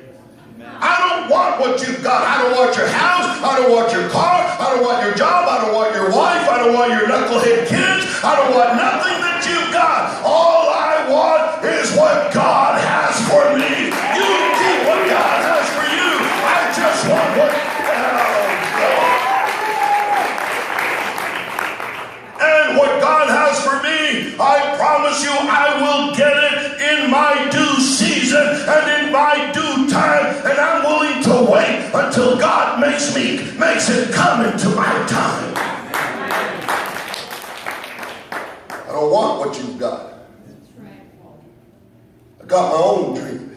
I don't want what you've got. I don't want your house. I don't want your car. I don't want your job. I don't want your wife. I don't want your knucklehead kids. I don't want nothing that you've got. All I want is what God has for me. You keep what God has for you. I just want what and what God has for me, I promise you I will get it in my due season and in my due time, and I'm willing to wait until God makes it come into my time. I don't want what you've got. I got my own dream.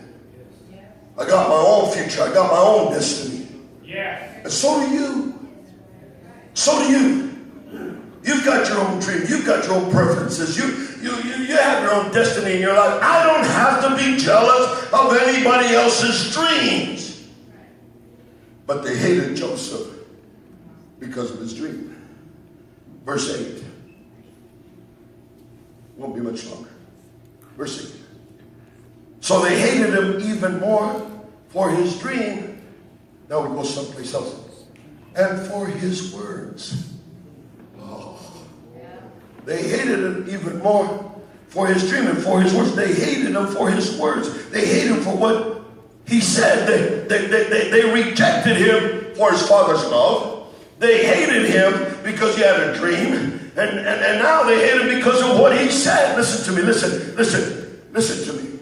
I got my own future. I got my own destiny. And so do you. So do you. You've got your own dream. You've got your own preferences. You have your own destiny in your life. I don't have to be jealous of anybody else's dreams. But they hated Joseph because of his dream. Verse 8. Won't be much longer. Verse 8. So they hated him even more for his dream. Now we go someplace else. And for his words. They hated him even more for his dream and for his words. They hated him for his words. They hated him for what he said. They rejected him for his father's love. They hated him because he had a dream. And now they hate him because of what he said. Listen to me. Listen to me.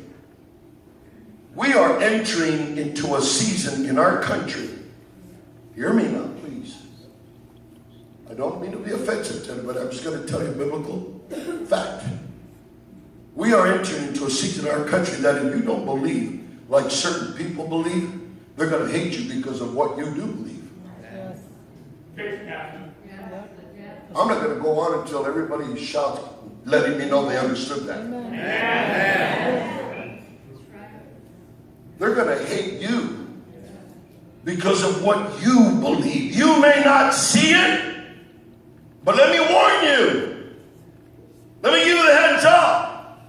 We are entering into a season in our country. Hear me now, please. I don't mean to be offensive to you, but I'm just going to tell you a biblical fact. We are entering into a season in our country that if you don't believe like certain people believe, they're going to hate you because of what you do believe. I'm not going to go on until everybody shouts, letting me know they understood that. They're going to hate you because of what you believe. You may not see it, but let me warn you. Let me give you the heads up.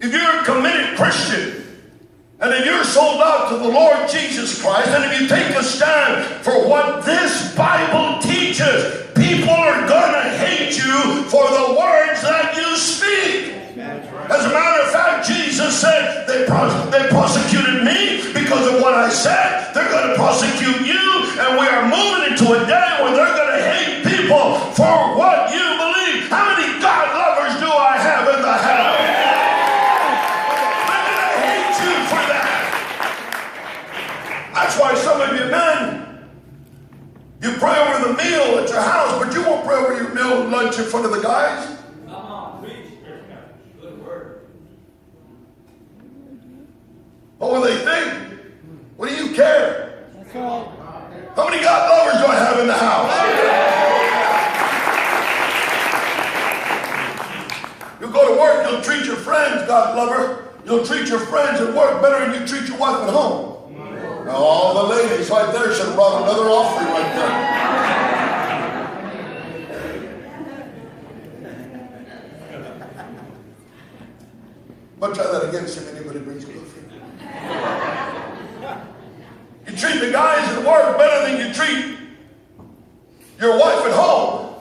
If you're a committed Christian, and if you're sold out to the Lord Jesus Christ, and if you take a stand for what this Bible teaches, people are going to hate you for the words that you speak. they prosecuted me because of what I said. They're going to prosecute you, and we are moving into a day where they're going to hate people for what you believe. How many God lovers do I have in the house? They're going to hate you for that. That's why some of you men, you pray over the meal at your house, but you won't pray over your meal lunch in front of the guys. What will they think? What do you care? That's right. How many God lovers do I have in the house? You go to work, you'll treat your friends, God lover. You'll treat your friends at work better than you treat your wife at home. Now all the ladies right there should have brought another offering right there. But try that again, see if anybody brings coffee. You treat the guys at work better than you treat your wife at home.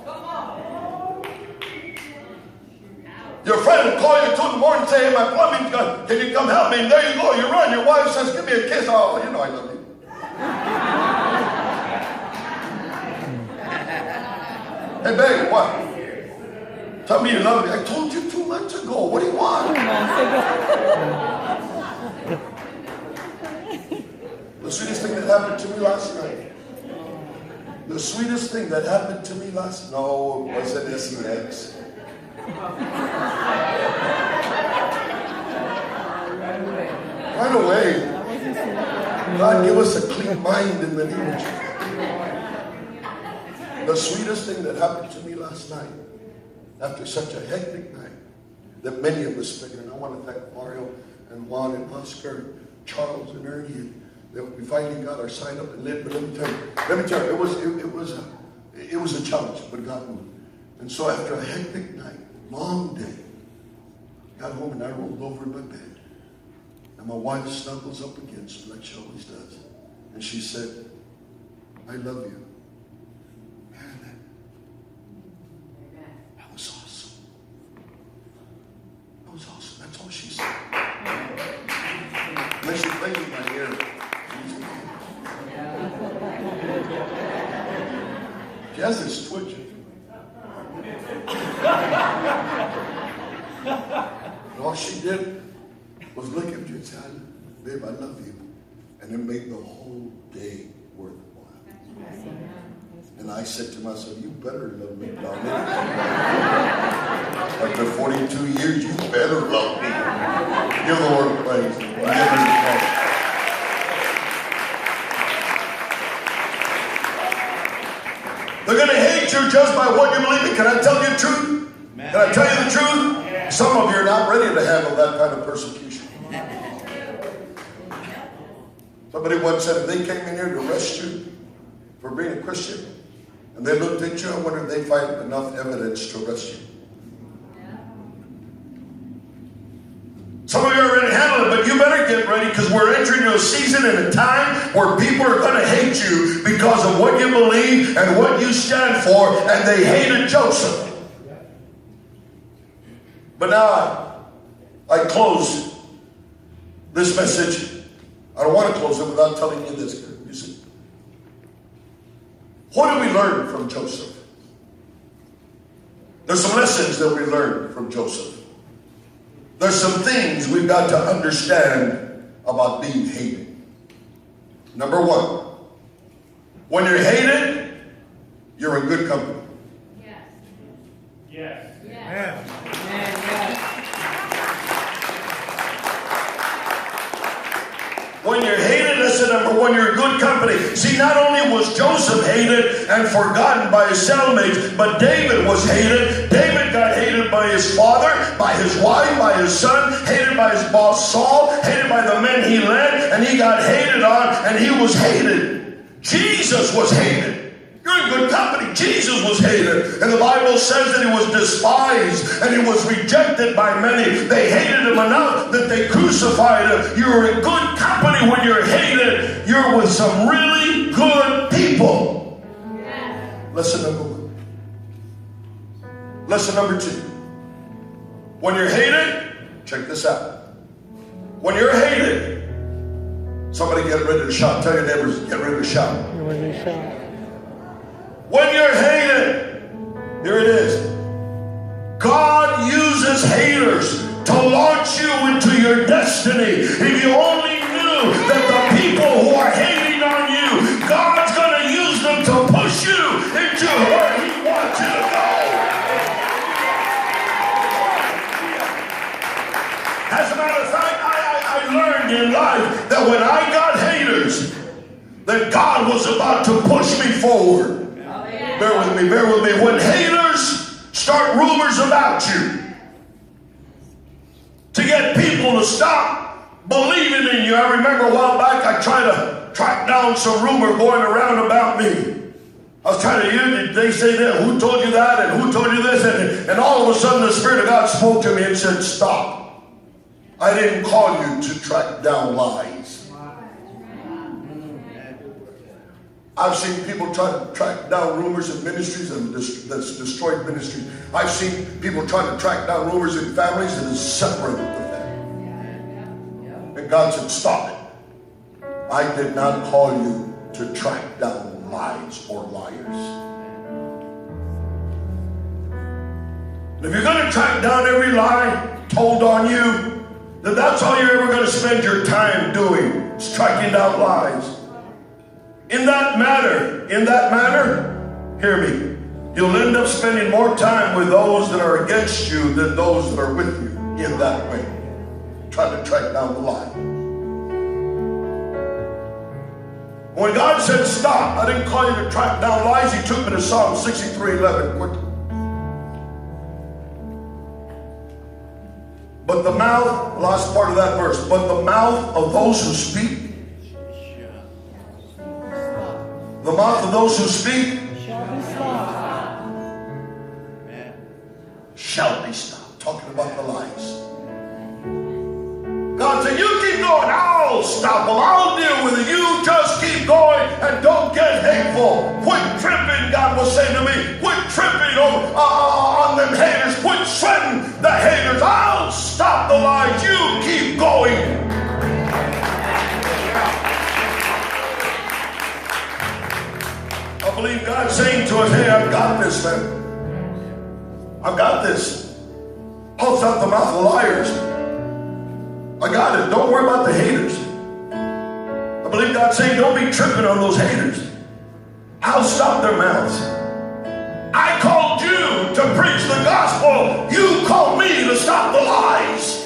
Your friend will call you 2 in the morning and say, hey, my plumbing's gone. Can you come help me? And there you go. You run. Your wife says, give me a kiss. Oh, you know I love you. Hey, babe, what? Tell me you love me. I told you 2 months ago. What do you want? The sweetest thing that happened to me last night. The sweetest thing that happened to me last night. No, it wasn't SEX. Right away. God, give us a clean mind in the name of Jesus. The sweetest thing that happened to me last night, after such a hectic night that many of us figured, and I want to thank Mario and Juan and Oscar, Charles and Ernie, that we finally got our sign up and lit. But let me tell you, it was a challenge, but God moved. And so after a hectic night, long day, got home and I rolled over in my bed. And my wife snuggles up against me like she always does. And she said, I love you. Man, that was awesome. That was awesome. That's all she said. And then she played in my ear. She has this twitch. And all she did was look at you and say, babe, I love you. And it made the whole day worthwhile. And I said to myself, you better love me, darling. After 42 years, you better love me. Give the Lord praise. Give him praise. They're going to hate you just by what you believe in. Can I tell you the truth? Can I tell you the truth? Some of you are not ready to handle that kind of persecution. Somebody once said if they came in here to arrest you for being a Christian, and they looked at you, I wonder if they'd find enough evidence to arrest you. Some of you are ready to handle it, but you better get ready because we're entering into a season and a time where people are going to hate you because of what you believe and what you stand for, and they hated Joseph. But now I close this message. I don't want to close it without telling you this. You see, what do we learn from Joseph? There's some lessons that we learn from Joseph. There's some things we've got to understand about being hated. Number one, when you're hated, you're in good company. Yes. Yes. Yes. When you're hated, listen, number one, you're in good company. See, not only was Joseph hated and forgotten by his cellmates, but David was hated. David got hated by his father, by his wife, by his son, hated by his boss Saul, hated by the men he led, and he got hated on, and he was hated. Jesus was hated. You're in good company. Jesus was hated. And the Bible says that he was despised and he was rejected by many. They hated him enough that they crucified him. You're in good company when you're hated. You're with some really good people. Lesson number one. Lesson number two. When you're hated, check this out. When you're hated, somebody get ready to shout. Tell your neighbors, get ready to shout. When you're hated, here it is. God uses haters to launch you into your destiny. If you only knew that the people who are hating on you, God's going to use them to push you into where He wants you to go. As a matter of fact, I learned in life that when I got haters, that God was about to push me forward. Bear with me, bear with me. When haters start rumors about you to get people to stop believing in you. I remember a while back I tried to track down some rumor going around about me. I was trying to hear, did they say that? Who told you that? And who told you this? And all of a sudden the Spirit of God spoke to me and said, stop. I didn't call you to track down lies. I've seen people try to track down rumors in ministries and that's destroyed ministries. I've seen people try to track down rumors in families that has separated the family. And God said, stop it. I did not call you to track down lies or liars. And if you're going to track down every lie told on you, then that's all you're ever going to spend your time doing, is tracking down lies. In that matter, hear me, you'll end up spending more time with those that are against you than those that are with you in that way. Trying to track down the lie. When God said stop, I didn't call you to track down lies. He took me to Psalm 63:11 quickly. But the mouth, last part of that verse, but the mouth of those who speak, the mouth of those who speak shall be stopped. Talking about the lies. God said, you keep going, I'll stop them. I'll deal with it. You just keep going and don't get hateful. Quit tripping, God was saying to me. Quit tripping on them haters. Quit sweating the haters. I'll stop the lies. You keep going. I believe God's saying to us, hey, I've got this, man. I've got this. I'll stop the mouth of liars. I got it. Don't worry about the haters. I believe God's saying, don't be tripping on those haters. I'll stop their mouths. I called you to preach the gospel. You called me to stop the lies.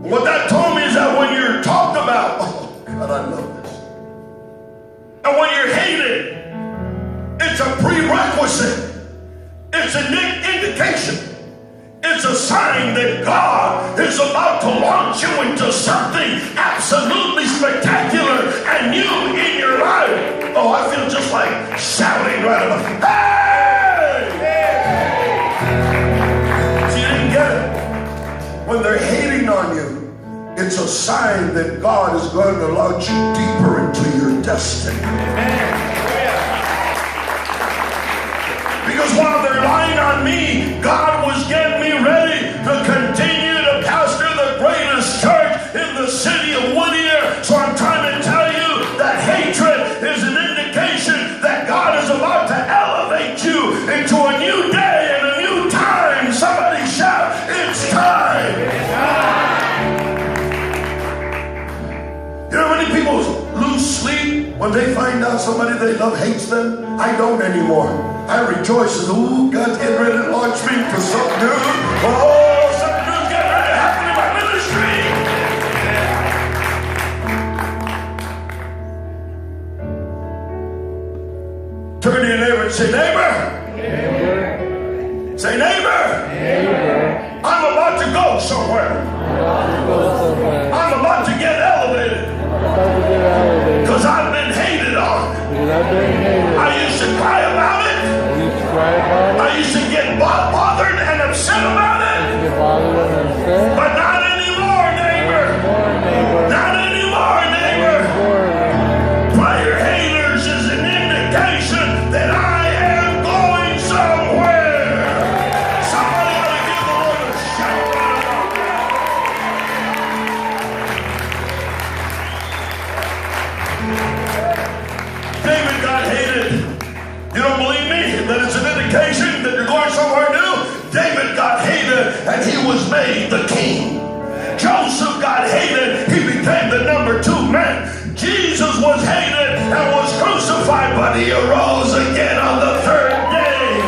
What that told me is that when you're talked about, oh God, I love this. And when you're hated, it's a prerequisite. It's an indication. It's a sign that God is about to launch you into something absolutely spectacular and new in your life. Oh, I feel just like shouting right about, hey! See, you didn't get it. When they're hating on you, it's a sign that God is going to launch you deeper into your destiny. Because while they're lying on me, God was getting me ready to continue to pastor the greatest church in the city of Whittier. So I'm trying to tell you that hatred is an indication that God is about to elevate you into a new day and a new time. Somebody shout, it's time. You know how many people lose sleep when they find out somebody they love hates them? I don't anymore. I rejoice and ooh, God's getting ready to launch me into something new. Oh, something new's getting ready to happen in my ministry. Turn to your neighbor and say, neighbor. Say, neighbor. I'm about to go somewhere. I'm about to get elevated. Because I've been hated on. I used to cry about it. I used to get bothered and upset about it. But not anymore, neighbor. Not anymore, neighbor. Player haters is an indication that I am going somewhere. Somebody ought to give the Lord a shout out about that. was made the king. Joseph got hated. He became the number 2 man. Jesus was hated and was crucified, but he arose again on the 3rd day.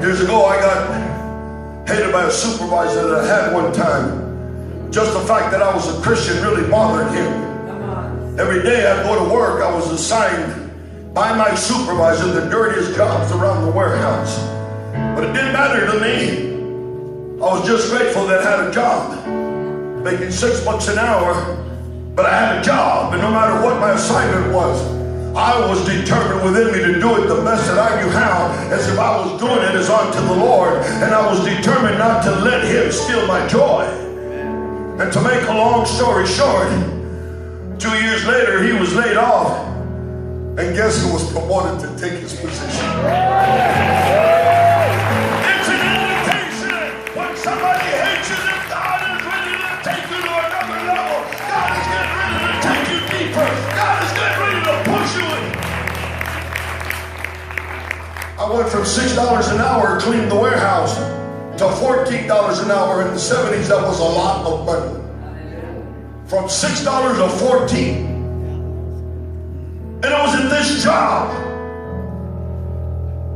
Years ago, I got hated by a supervisor that I had one time. Just the fact that I was a Christian really bothered him. Every day I'd go to work, I was assigned by my supervisor the dirtiest jobs around the warehouse. But it didn't matter to me. I was just grateful that I had a job, making $6 an hour, but I had a job, and no matter what my assignment was, I was determined within me to do it the best that I knew how, as if I was doing it as unto the Lord, and I was determined not to let him steal my joy. And to make a long story short, 2 years later, he was laid off, and guess who was promoted to take his position? It's an indication when somebody hates you that God is ready to take you to another level. God is getting ready to take you deeper. God is getting ready to push you in. I went from $6 an hour cleaning the warehouse to $14 an hour. In the 70s. That was a lot of money. From $6 to $14. And it was at this job.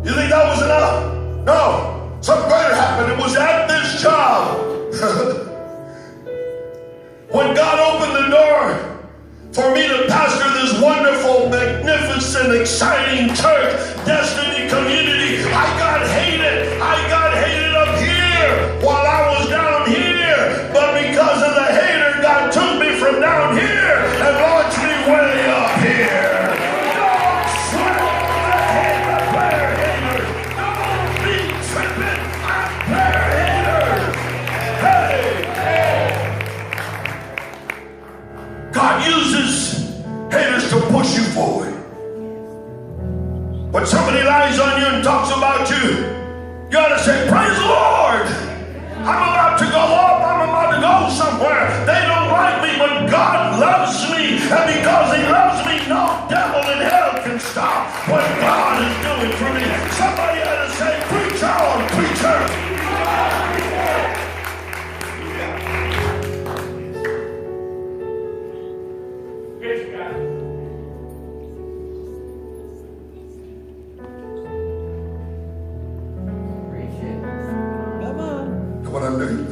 You think that was enough? No. Something greater happened. It was at this job. When God opened the door for me to pastor this wonderful, magnificent, exciting church, Destiny Community, I got hated. I got hated up here while I was down here. But because of the hater, God took me from down here and launched me way up here. Don't sweat the player haters. Don't be tripping on player haters. Hey! God uses haters to push you forward. When somebody lies on you and talks about you, you ought to say, praise the Lord. I'm about to go up. I'm about to go somewhere. They don't like me, but God loves me. And because he loves me, no devil in hell can stop what God is doing for me. Somebody ought to say, preach on, preacher. Praise God. Come on. Know what I'm doing?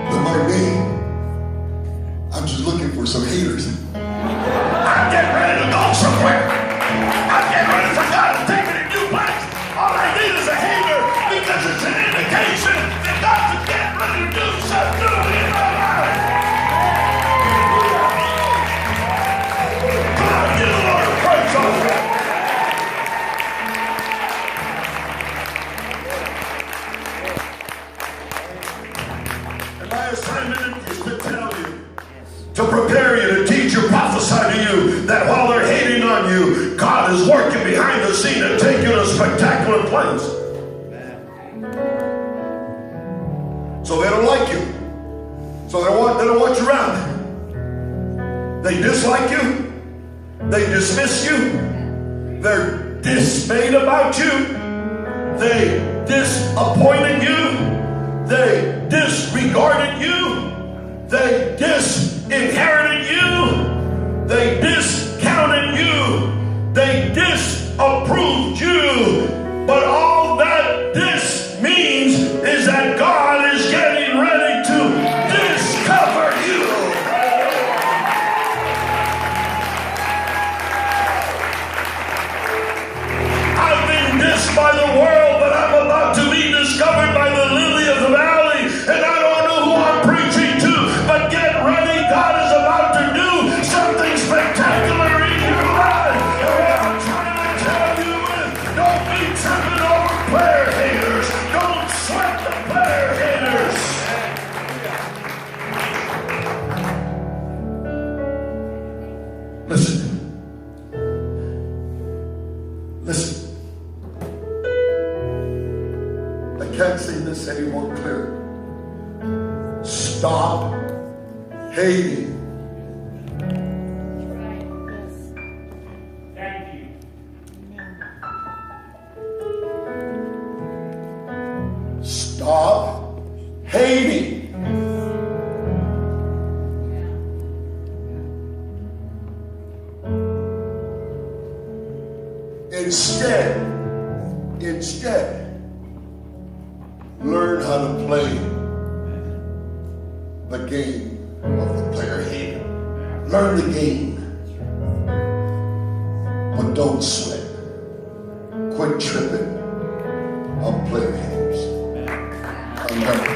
But by me, I'm just looking for some haters. I'm getting ready to go somewhere. I'm getting ready for God to take me to new place. All I need is a hater because it's an indication that God's getting ready to do something new in my life. Come on, give the Lord a praise offering. And my assignment is to tell you, to prepare you, to teach you, prophesy to you that while they're hating on you, God is working behind the scene to take you to a spectacular place. So they don't like you. So they don't want you around. They dislike you. They dismiss you. They're dismayed about you. They disappointed you. They disregarded you. They disinherited you. They discounted you. They disapproved you. But all that this means is that God is getting ready to discover you. I've been dissed by the world, but I'm about to be discovered by the lily of the valley. And I don't know who I'm preaching to, but get ready. God is about can't say this any more clear. Stop hating. Thank you. Stop hating. Instead, learn how to play the game of the player hater. Learn the game, but don't sweat. Quit tripping on player haters. Remember.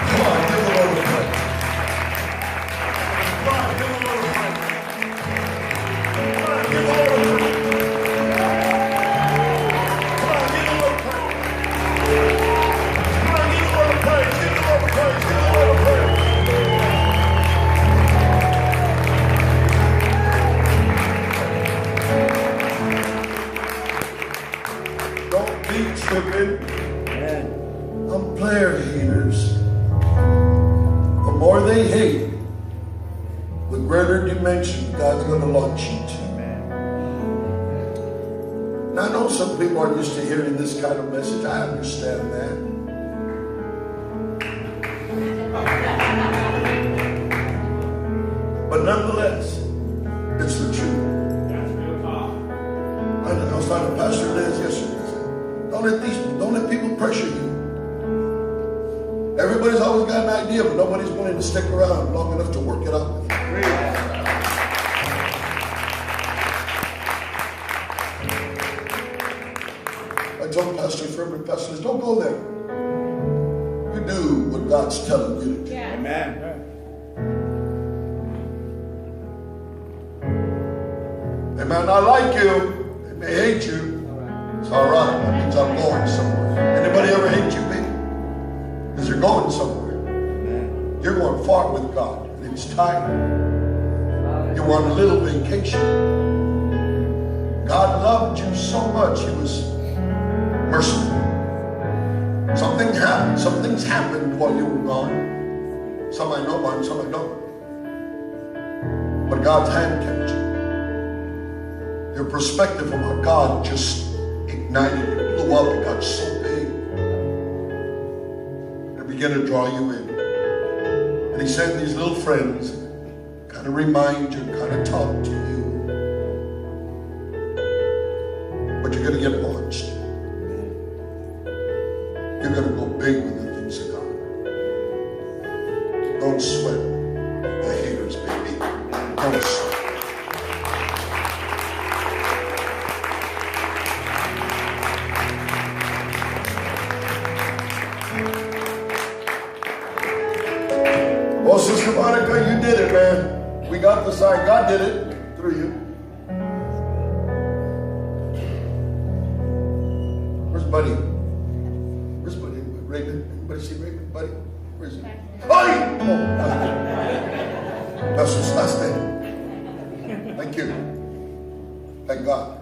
Come on, give the Lord a praise. Come on, give the Lord a praise. Come on, give the Lord a praise. Come on, give the Lord a praise. Come on, give the Lord a praise. Give the Lord a praise. Give the Lord a praise. Don't be tripping on player haters. The more they hate, the greater dimension God's going to launch you to. Now, I know some people are used to hearing this kind of message. I understand that. But nonetheless, it's the truth. That's real talk. I was talking to Pastor Liz yesterday. Don't let people pressure you. Everybody's always got an idea, but nobody's willing to stick around long enough to work it out with you. I told Pastor Furman, Pastor Liz, don't go there. You do what God's telling you to do. Amen. They may not like you. They may hate you. It's all right. That means I'm going somewhere. Anybody ever hate you, baby? Because you're going somewhere. You're going far with God. And it's time. You were on a little vacation. God loved you so much. He was merciful. Something happened. Some things happened while you were gone. Some I know about, some I don't. But God's hand kept you. Your perspective about God just ignited, it blew up, it got so big. It began to draw you in. And he sent these little friends, kind of remind you, kind of talk to you. But you're going to get launched. You're going to go big with the things of God. Don't sweat the haters, baby. Don't sweat. Well, Sister Monica, you did it, man. We got the sign. God did it through you. Where's Buddy? Where's Buddy? Raymond? Anybody see Raymond? Buddy? Where's he? Buddy! Oh, that's his last name. Thank you. Thank God.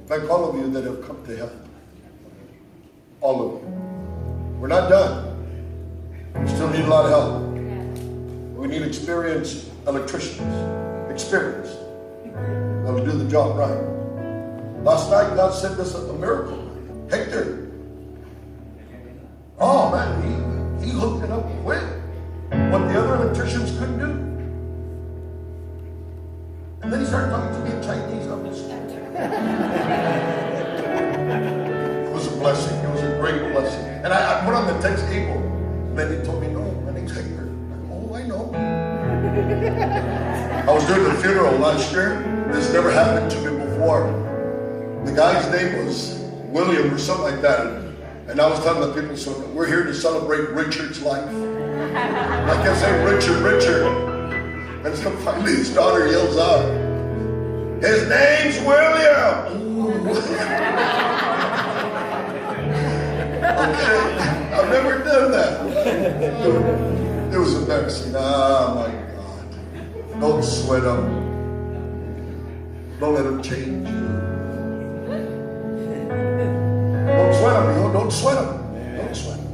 Thank all of you that have come to help. All of you. We're not done. We still need a lot of help. We need experienced electricians. Experience. That'll do the job right. Last night, God sent us a miracle. Hector. Oh, man, he hooked it up quick. What the other electricians couldn't do. And then he started talking to me in Chinese. I was... It was a blessing. It was a great blessing. And I put on the text April. And then he told me, no, my name's Hector. Oh, I know. I was doing the funeral last year. This never happened to me before. The guy's name was William or something like that. And I was telling the people, so we're here to celebrate Richard's life. And I kept saying, Richard. And so finally his daughter yells out, his name's William. Okay, I've never done that. It was embarrassing. Oh my God. Don't sweat them. Don't let them change you. Don't sweat them. Don't sweat them.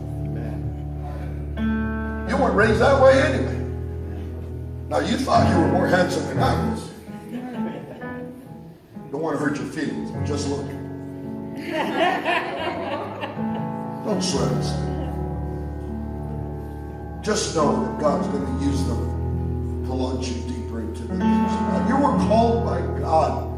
You weren't raised that way anyway. Now you thought you were more handsome than I was. Don't want to hurt your feelings, but just look. Don't sweat us. Just know that God's going to use them to launch you deeper into the things of God. You were called by God.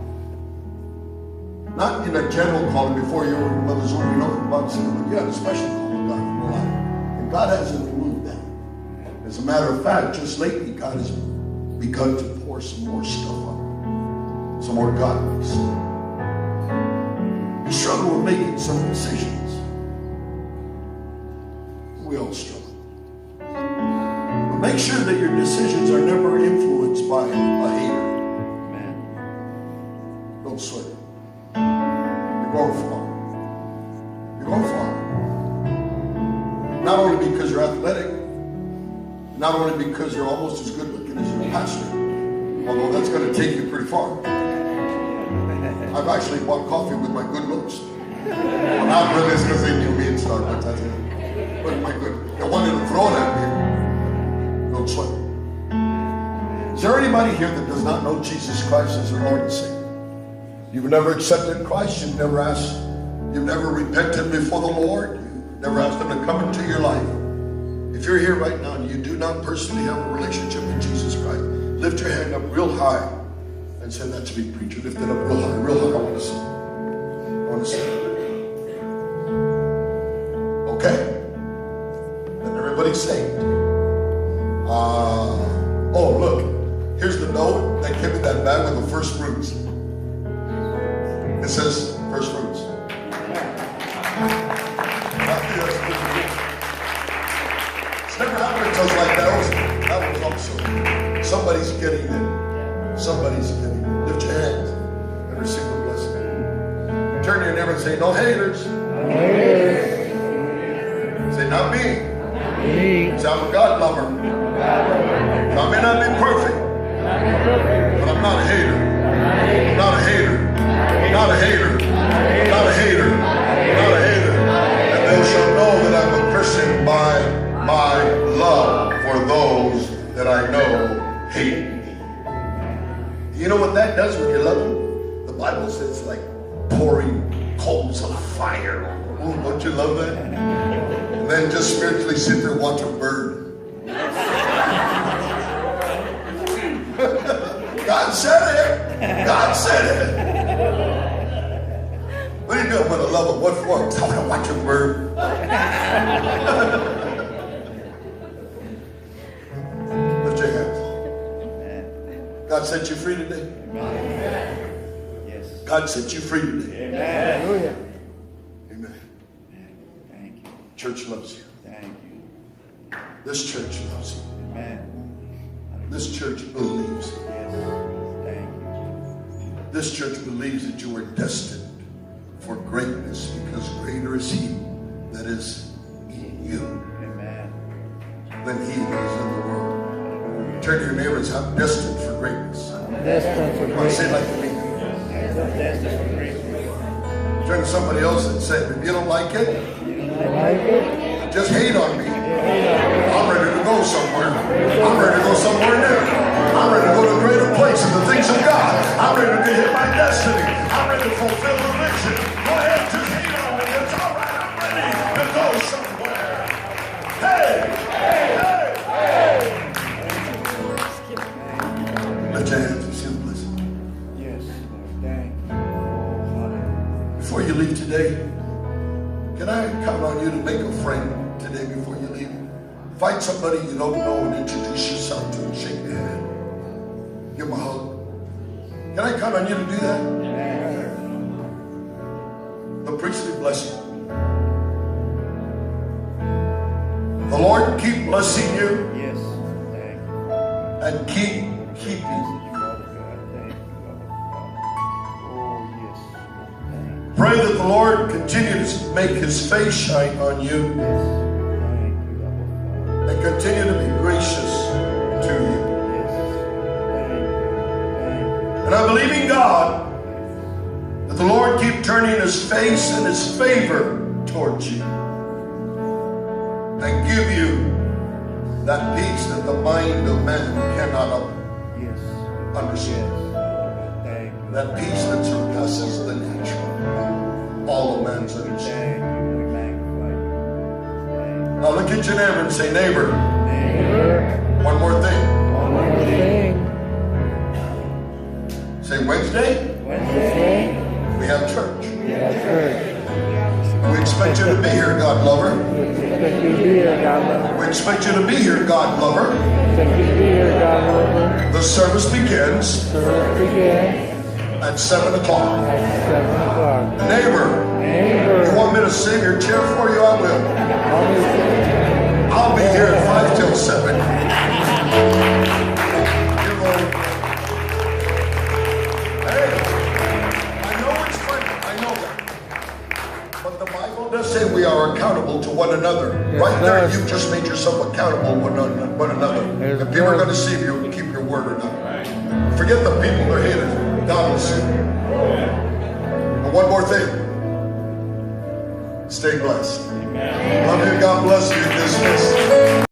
Not in a general calling before you were in mother's womb. You know what the Bible says, but you had a special call of God in your life. And God hasn't removed that. As a matter of fact, just lately, God has begun to pour some more stuff on you. Some more godliness. You struggle with making some decisions. We all struggle. But make sure that your decisions are never influenced by a hater. Amen. Don't sweat it. You're going far. You're going far. Not only because you're athletic, not only because you're almost as good looking as your pastor, although that's going to take you pretty far. I've actually bought coffee with my good looks. Well, not really, it's because they knew me and stuff, but that's it. But my good, they wanted to throw it at me. Don't sweat. Is there anybody here that does not know Jesus Christ as their Lord and Savior? You've never accepted Christ, you've never repented before the Lord, you've never asked Him to come into your life. If you're here right now and you do not personally have a relationship with Jesus Christ, lift your hand up real high and say, "That's me, preacher." Lift it up real high, real high. I want to see. I want to see. Okay? Then everybody's saved. Oh, look. Here's the note that came in that bag with the first fruits. It says first fruits. It's never happened to us like that. That was awesome. Somebody's getting it. Somebody's getting it. Lift your hands and receive the blessing. Turn to your neighbor and say, "No haters." Say, "Not me." Say, "I'm a God lover." Now, I may not be perfect, but I'm not a hater. I'm not a hater. I'm not a hater. I'm not a hater. I'm not a hater. And they shall know that I'm a Christian by my love for those that I know hate me. You know what that does when you love them? The Bible says it's like pouring coals of fire. Oh, don't you love that? And then just spiritually sit there and watch them burn. God said it. God said it. What are you doing with a love of what for? I want to watch him burn. Lift your hands. God set you free today. Yes. God set you free today. Hallelujah. Amen. Thank you. Church loves you. Thank you. This church loves you. Amen. This church believes. Yes. Thank you. This church believes that you are destined for greatness because greater is He that is in you Amen. than he that is in the world. Turn to your neighbor and say, "I'm destined for greatness." Destined for Come on, say it like greatness. to me. Destined for greatness. Turn to somebody else and say, "If you don't like it, Like it? just hate on me. I'm ready to go somewhere. I'm ready to go somewhere new. I'm ready to go to greater places, the things of God. I'm ready to hit my destiny. I'm ready to fulfill the vision. Go ahead, just hate on me. It's all right. I'm ready to go somewhere. Hey! Hey! Hey! Lift your hands and see the blessing. Yes, Lord. Thank you. Before you leave today, can I count on you to make a friend today before you leave? Find somebody you don't know and introduce yourself to and shake their hand. Give them a hug. Can I count on you to do that? The priestly blessing. The Lord keep blessing you Yes. Thank you. and keep keeping you. Father God. Thank you, Father. Oh, yes. Thank you. Pray that the Lord continue to make His face shine on you Yes. Thank you, Abba Father. and continue to be gracious to you. Yes. Thank you. Thank you. And I believe in God that the Lord keep turning His face and His favor towards you and give you that peace that the mind of man cannot Yes. understand. Thank you. That peace that surpasses the natural, all of man's understanding. Thank you. We magnify you. Thank Now look at your neighbor and say, neighbor, you. one more thing. One more thing. Say Wednesday, Wednesday. we have church. Yeah, church. We expect you to be here, God lover. Expect you to be here, God lover. We expect you to be here, God lover. Expect you to be here, God lover. The service begins Service begins at 7 o'clock. at 7 o'clock. Neighbor, Neighbor. you want me to save your chair for you? I will. I'll be here at 5 till 7. You're going. Hey, I know it's funny. I know that. But the Bible does say we are accountable to one another. Yes, Right there, does. you've just made yourself accountable to one another. Yes, If people are does. going to see if you keep your word or not. Forget the people, they're haters. God will see. And one more thing. Stay blessed. Love you. God bless you. Dismissed.